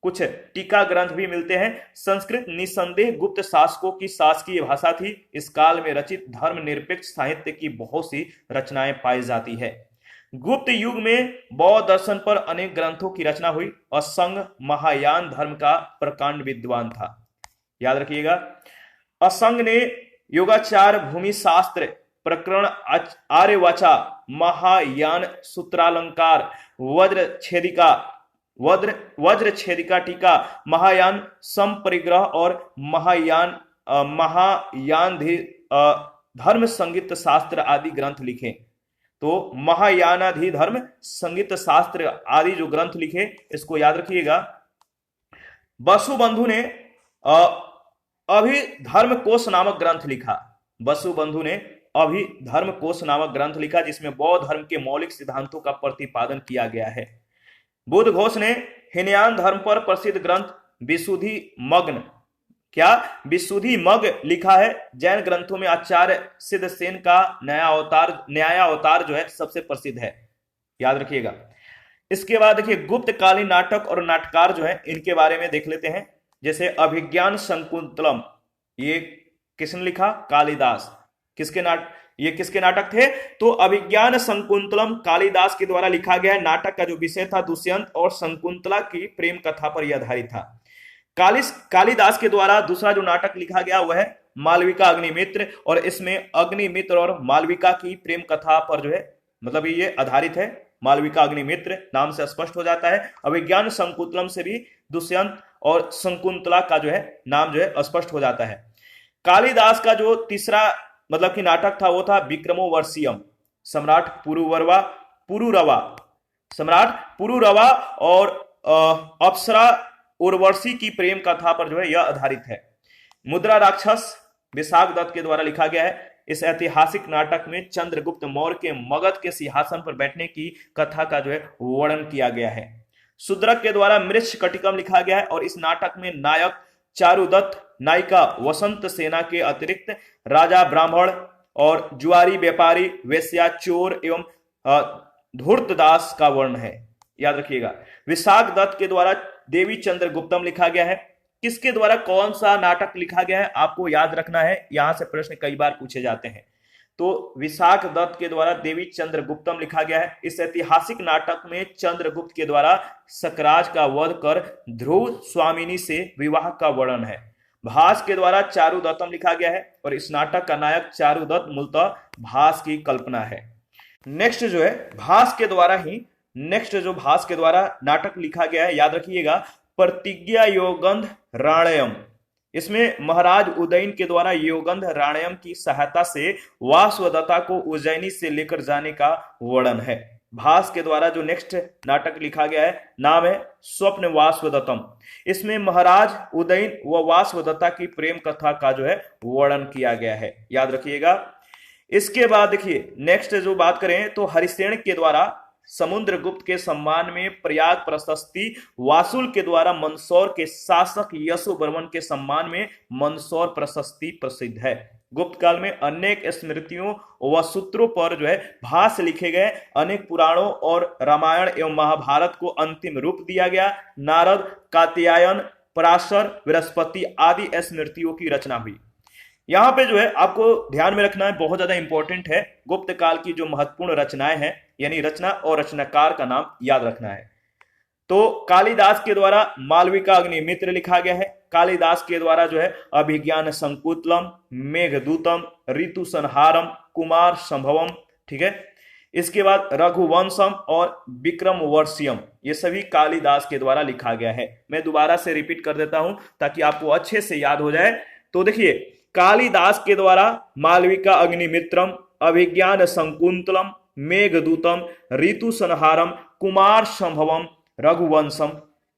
कुछ टीका ग्रंथ भी मिलते हैं। संस्कृत निसंदेह गुप्त शासकों की शासकीय भाषा थी। इस काल में रचित धर्मनिरपेक्ष साहित्य की बहुत सी रचनाएं पाई जाती है। गुप्त युग में बौद्ध दर्शन पर अनेक ग्रंथों की रचना हुई। असंग महायान धर्म का प्रकांड विद्वान था। याद रखिएगा, असंग ने योगाचार, भूमि शास्त्र, प्रकरण, आर्यवाचा, महायान, सूत्रालंकार, वज्र छेदिका टीका, महायान संपरिग्रह और महायान धर्म संगीत शास्त्र आदि ग्रंथ लिखे। तो महायानाधि धर्म संगीत शास्त्र आदि जो ग्रंथ लिखे, इसको याद रखिएगा। वसुबंधु ने अभिधर्मकोश नामक ग्रंथ लिखा। वसुबंधु ने अभिधर्मकोश नामक ग्रंथ लिखा, जिसमें बौद्ध धर्म के मौलिक सिद्धांतों का प्रतिपादन किया गया है। बुद्ध घोष ने हीनयान धर्म पर प्रसिद्ध ग्रंथ विशुद्धि मग लिखा है। जैन ग्रंथों में आचार्य सिद्धसेन का न्यायावतार जो है सबसे प्रसिद्ध है। याद रखिएगा। इसके बाद देखिए, गुप्तकालीन नाटक और नाटककार जो है, इनके बारे में देख लेते हैं। जैसे अभिज्ञान शकुंतलम, ये किसने लिखा? कालिदास। ये किसके नाटक थे? तो अभिज्ञान शकुंतलम कालिदास के द्वारा लिखा गया है। नाटक का जो विषय था दुष्यंत और शकुंतला की प्रेम कथा पर यह आधारित था। कालिदास के द्वारा दूसरा जो नाटक लिखा गया वह है मालविका अग्निमित्र, और इसमें अग्निमित्र और मालविका की प्रेम कथा पर जो है, मतलब ये आधारित है। मालविका अग्निमित्र नाम से स्पष्ट हो जाता है। अभिज्ञान शकुंतलम से भी दुष्यंत और शकुंतला का जो है नाम जो है स्पष्ट हो जाता है। कालिदास का जो तीसरा मतलब कि नाटक था वो था विक्रमोर्वशीयम। सम्राट पुरुरवा और अप्सरा उर्वशी की प्रेम कथा पर जो है यह आधारित है। मुद्रा राक्षस विशाख दत्त के द्वारा लिखा गया है। इस ऐतिहासिक नाटक में चंद्रगुप्त मौर्य के मगध के सिंहासन पर बैठने की कथा का जो है वर्णन किया गया है। शूद्रक के द्वारा मृच्छकटिकम लिखा गया है, और इस नाटक में नायक चारुदत्त, नायिका वसंत सेना के अतिरिक्त राजा, ब्राह्मण और जुआरी, व्यापारी, वेश्या, चोर एवं धूर्तदास का वर्ण है। याद रखिएगा। विशाख दत्त के द्वारा देवी चंद्रगुप्तम लिखा गया है। किसके द्वारा कौन सा नाटक लिखा गया है आपको याद रखना है, यहां से प्रश्न कई बार पूछे जाते हैं। तो विशाख दत्त के द्वारा देवी चंद्रगुप्तम लिखा गया है। इस ऐतिहासिक नाटक में चंद्रगुप्त के द्वारा सकराज का वध कर ध्रुव स्वामिनी से विवाह का वर्णन है। भास के द्वारा चारुदत्तम लिखा गया है, और इस नाटक का नायक चारुदत्त मूलतः भास की कल्पना है। नेक्स्ट जो भास के द्वारा नाटक लिखा गया है, याद रखिएगा, प्रतिज्ञा योगंध राणयम। इसमें महाराज उदयन के द्वारा योगंध राणयम की सहायता से वासवदत्ता को उज्जैनी से लेकर जाने का वर्णन है। भास के द्वारा जो नेक्स्ट नाटक लिखा गया है नाम है स्वप्न वासवदत्तम। इसमें महाराज उदयन व वासवदत्ता की प्रेम कथा का जो है वर्णन किया गया है। याद रखिएगा। इसके बाद देखिए नेक्स्ट जो बात करें तो हरिसेन के द्वारा समुद्रगुप्त के सम्मान में प्रयाग प्रशस्ति, वासुल के द्वारा मंदसौर के शासक यशोवर्मन के सम्मान में मंदसौर प्रशस्ति प्रसिद्ध है। गुप्त काल में अनेक स्मृतियों व सूत्रों पर जो है भाष्य लिखे गए। अनेक पुराणों और रामायण एवं महाभारत को अंतिम रूप दिया गया। नारद, कात्यायन, पराशर, बृहस्पति आदि स्मृतियों की रचना हुई। यहां पे जो है आपको ध्यान में रखना है, बहुत ज्यादा इंपॉर्टेंट है। गुप्त काल की जो महत्वपूर्ण रचनाएं हैं, यानी रचना और रचनाकार का नाम याद रखना है। तो कालिदास के द्वारा मालविका अग्निमित्र लिखा गया है। कालिदास के द्वारा जो है अभिज्ञान शकुंतलम, मेघदूतम, ऋतु संहारम, कुमार संभवम, ठीक है। इसके बाद रघुवंशम और विक्रमोर्वशीयम, ये सभी कालिदास के द्वारा लिखा गया है। मैं दोबारा से रिपीट कर देता हूं ताकि आपको अच्छे से याद हो जाए। तो देखिए, कालिदास के द्वारा मालविका अग्निमित्रम, अभिज्ञान शकुंतलम, मेघदूतम, ऋतु संहारम, कुमार संभवम, रघुवंशम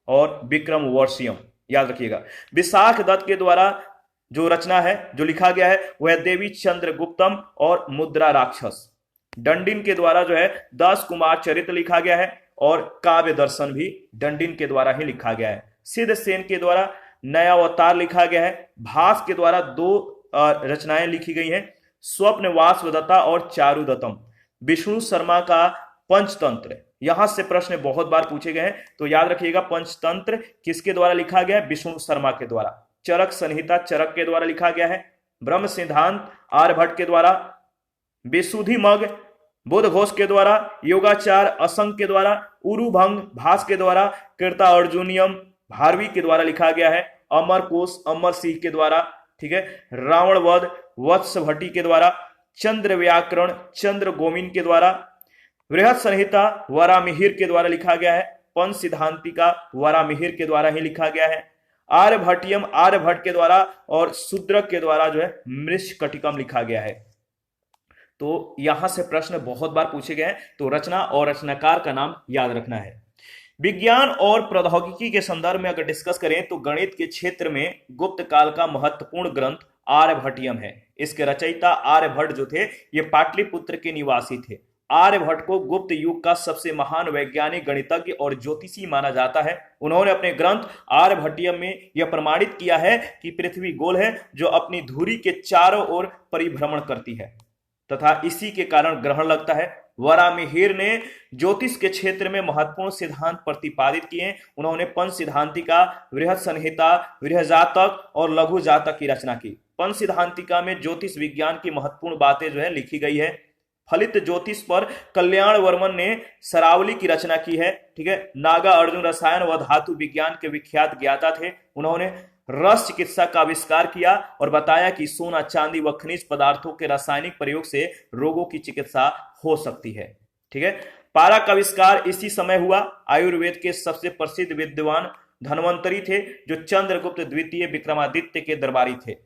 और विक्रमोर्वशीयम। याद रखिएगा। विशाख दत्त के द्वारा जो रचना है, जो लिखा गया है, वह देवी चंद्रगुप्तम और मुद्रा राक्षस। डंडिन के द्वारा जो है 10 कुमार चरित्र लिखा गया है, और काव्य दर्शन भी डंडिन के द्वारा ही लिखा गया है। सिद्धसेन के द्वारा नया अवतार लिखा गया है। भास के द्वारा 2 रचनाएं लिखी गई हैं, स्वप्न वासवदत्ता और चारुदत्तम। विष्णु शर्मा का पंचतंत्र, यहां से प्रश्न बहुत बार पूछे गए हैं, तो याद रखिएगा पंचतंत्र किसके द्वारा लिखा गया है? विष्णु शर्मा के द्वारा। चरक संहिता चरक के द्वारा लिखा गया है। ब्रह्म सिद्धांत आर्यभट्ट के द्वारा। विशुद्धि मग बुद्ध घोष के द्वारा। योगाचार असंग के द्वारा। उरुभंग भास के द्वारा। कृता अर्जुनियम भारवी के द्वारा लिखा गया है। अमर कोश अमर सिंह के द्वारा, ठीक है। रावण वध वत्स भट्टी के द्वारा। चंद्र व्याकरण चंद्र गोविंद के द्वारा। बृहद संहिता वरामिहिर के द्वारा लिखा गया है। पंच सिद्धांतिका वरामिहिर के द्वारा ही लिखा गया है। आर्यभट्टियम आर्यभट्ट के द्वारा और शूद्रक के द्वारा जो है मृच्छकटिकम लिखा गया है। तो यहां से प्रश्न बहुत बार पूछे गए हैं, तो रचना और रचनाकार का नाम याद रखना है। विज्ञान और प्रौद्योगिकी के संदर्भ में अगर डिस्कस करें तो गणित के क्षेत्र में गुप्त काल का महत्वपूर्ण ग्रंथ आर्यभट्टियम है। इसके रचयिता आर्यभट्ट जो थे ये पाटलिपुत्र के निवासी थे। आर्यभट्ट को गुप्त युग का सबसे महान वैज्ञानिक गणितज्ञ और ज्योतिषी माना जाता है। उन्होंने अपने ग्रंथ आर्यभट्टियम में यह प्रमाणित किया है कि पृथ्वी गोल है जो अपनी धुरी के चारों ओर परिभ्रमण करती है तथा इसी के कारण ग्रहण लगता है। वरामिहिर ने ज्योतिष के क्षेत्र में महत्वपूर्ण सिद्धांत प्रतिपादित किए। उन्होंने पंच सिद्धांतिका बृहद संहिता बृहजातक और लघु जातक की रचना की। पंच सिद्धांतिका में ज्योतिष विज्ञान की महत्वपूर्ण बातें जो है लिखी गई है। फलित ज्योतिष पर कल्याण वर्मन ने सरावली की रचना की है, ठीक है। नागा अर्जुन रसायन व धातु विज्ञान के विख्यात ज्ञाता थे। उन्होंने रस चिकित्सा का आविष्कार किया और बताया कि सोना चांदी व खनिज पदार्थों के रासायनिक प्रयोग से रोगों की चिकित्सा हो सकती है, ठीक है। पारा का आविष्कार इसी समय हुआ। आयुर्वेद के सबसे प्रसिद्ध विद्वान धन्वंतरी थे जो चंद्रगुप्त द्वितीय विक्रमादित्य के दरबारी थे।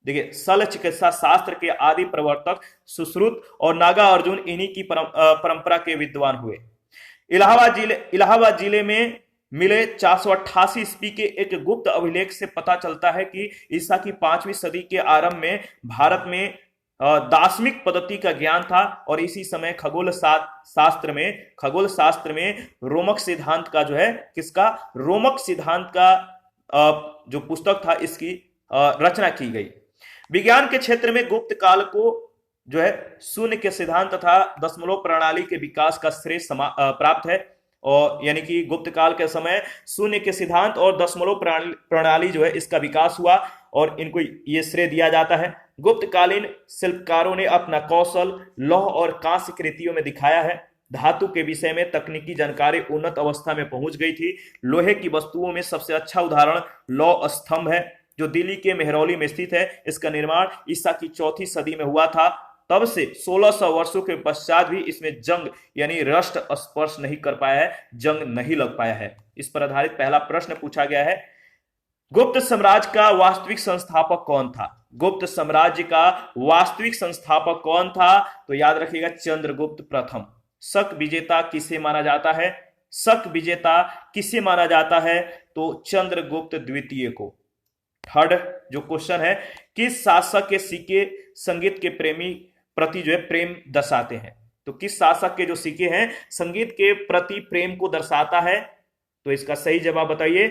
देखिए शल्य चिकित्सा शास्त्र के आदि प्रवर्तक सुश्रुत और नागा अर्जुन इन्हीं की परंपरा के विद्वान हुए। इलाहाबाद जिले में मिले 488 ईस्वी के एक गुप्त अभिलेख से पता चलता है कि ईसा की 5वीं सदी के आरंभ में भारत में दार्शनिक पद्धति का ज्ञान था और इसी समय खगोल शास्त्र में रोमक सिद्धांत का जो है किसका रोमक सिद्धांत का जो पुस्तक था इसकी रचना की गई। विज्ञान के क्षेत्र में गुप्त काल को जो है शून्य के सिद्धांत तथा दशमलव प्रणाली के विकास का श्रेय प्राप्त है। और यानी कि गुप्त काल के समय शून्य के सिद्धांत और दशमलव प्रणाली जो है इसका विकास हुआ और इनको ये श्रेय दिया जाता है। गुप्तकालीन शिल्पकारों ने अपना कौशल लौह और कांस्य कृतियों में दिखाया है। धातु के विषय में तकनीकी जानकारी उन्नत अवस्था में पहुंच गई थी। लोहे की वस्तुओं में सबसे अच्छा उदाहरण लौह स्तंभ है जो दिल्ली के मेहरौली में स्थित है। इसका निर्माण ईसा की 4वीं सदी में हुआ था। तब से 1600 वर्षों के पश्चात भी इसमें जंग यानी रस्ट स्पर्श नहीं कर पाया है, जंग नहीं लग पाया है। इस पर आधारित पहला प्रश्न पूछा गया है, गुप्त साम्राज्य का वास्तविक संस्थापक कौन था? गुप्त साम्राज्य का वास्तविक संस्थापक कौन था? तो याद रखिएगा चंद्रगुप्त प्रथम। शक विजेता किसे माना जाता है? शक विजेता किसे माना जाता है? तो चंद्रगुप्त द्वितीय को। थर्ड जो क्वेश्चन है, किस शासक के सिक्के संगीत के प्रेमी प्रति जो है प्रेम दर्शाते हैं? तो किस शासक के जो सिक्के हैं संगीत के प्रति प्रेम को दर्शाता है? तो इसका सही जवाब बताइए।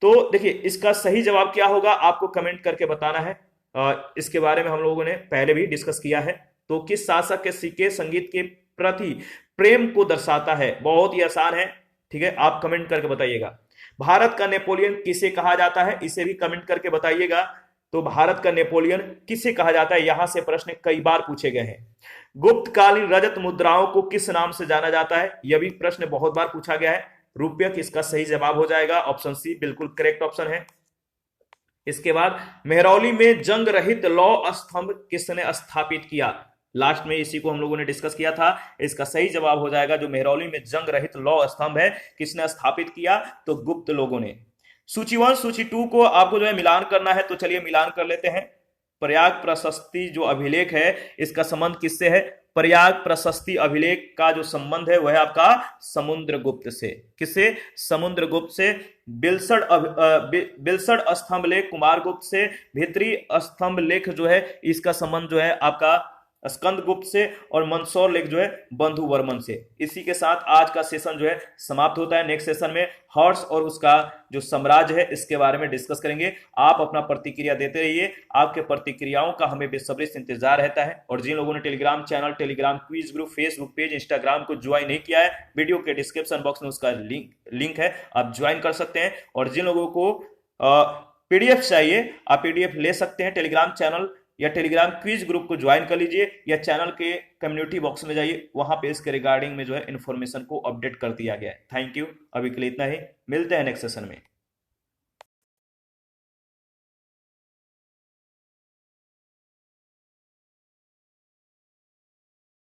तो देखिए इसका सही जवाब क्या होगा आपको कमेंट करके बताना है। इसके बारे में हम लोगों ने पहले भी डिस्कस किया है। तो किस शासक के सिक्के संगीत के प्रति प्रेम को दर्शाता है? बहुत ही आसान है, ठीक है, आप कमेंट करके बताइएगा। भारत का नेपोलियन किसे कहा जाता है? इसे भी कमेंट करके बताइएगा। तो भारत का नेपोलियन किसे कहा जाता है? यहां से प्रश्न कई बार पूछे गए हैं। गुप्तकालीन रजत मुद्राओं को किस नाम से जाना जाता है? यह भी प्रश्न बहुत बार पूछा गया है। रुपयक इसका सही जवाब हो जाएगा, ऑप्शन सी बिल्कुल करेक्ट ऑप्शन है। इसके बाद मेहरौली में जंग रहित लौह स्तंभ किसने स्थापित किया? लास्ट में इसी को हम लोगों ने डिस्कस किया था। इसका सही जवाब हो जाएगा जो मेहरौली में जंग रहित लौह स्तंभ है किसने स्थापित किया? तो गुप्त लोगों ने। सूची 1 सूची 2 को आपको जो है मिलान करना है, तो चलिए मिलान कर लेते हैं। प्रयाग प्रशस्ति जो अभिलेख है इसका संबंध किससे है? प्रयाग प्रशस्ति अभिलेख का जो संबंध है वह आपका समुद्रगुप्त से। किससे? समुद्रगुप्त से। बिलसड़ स्तंभ लेख कुमारगुप्त से। भीतरी स्तंभ लेख जो है इसका संबंध जो है आपका स्कंदगुप्त से और मंदसौर लेख जो है बंधु वर्मन से। इसी के साथ आज का सेशन जो है समाप्त होता है। नेक्स्ट सेशन में हर्ष और उसका जो साम्राज्य है इसके बारे में डिस्कस करेंगे। आप अपना प्रतिक्रिया देते रहिए, आपके प्रतिक्रियाओं का हमें बेसब्री से इंतजार रहता है। और जिन लोगों ने Telegram channel, Telegram quiz group, Facebook page, Instagram को ज्वाइन नहीं किया है, वीडियो के डिस्क्रिप्शन बॉक्स में उसका लिंक है, आप ज्वाइन कर सकते हैं। और जिन लोगों को पीडीएफ चाहिए, आप पीडीएफ ले सकते हैं। टेलीग्राम चैनल या टेलीग्राम क्विज ग्रुप को ज्वाइन कर लीजिए, या चैनल के कम्युनिटी बॉक्स में जाइए, वहां पे इसके रिगार्डिंग में जो है इन्फॉर्मेशन को अपडेट कर दिया गया है। थैंक यू, अभी के लिए इतना ही, मिलते हैं नेक्स्ट सेशन में।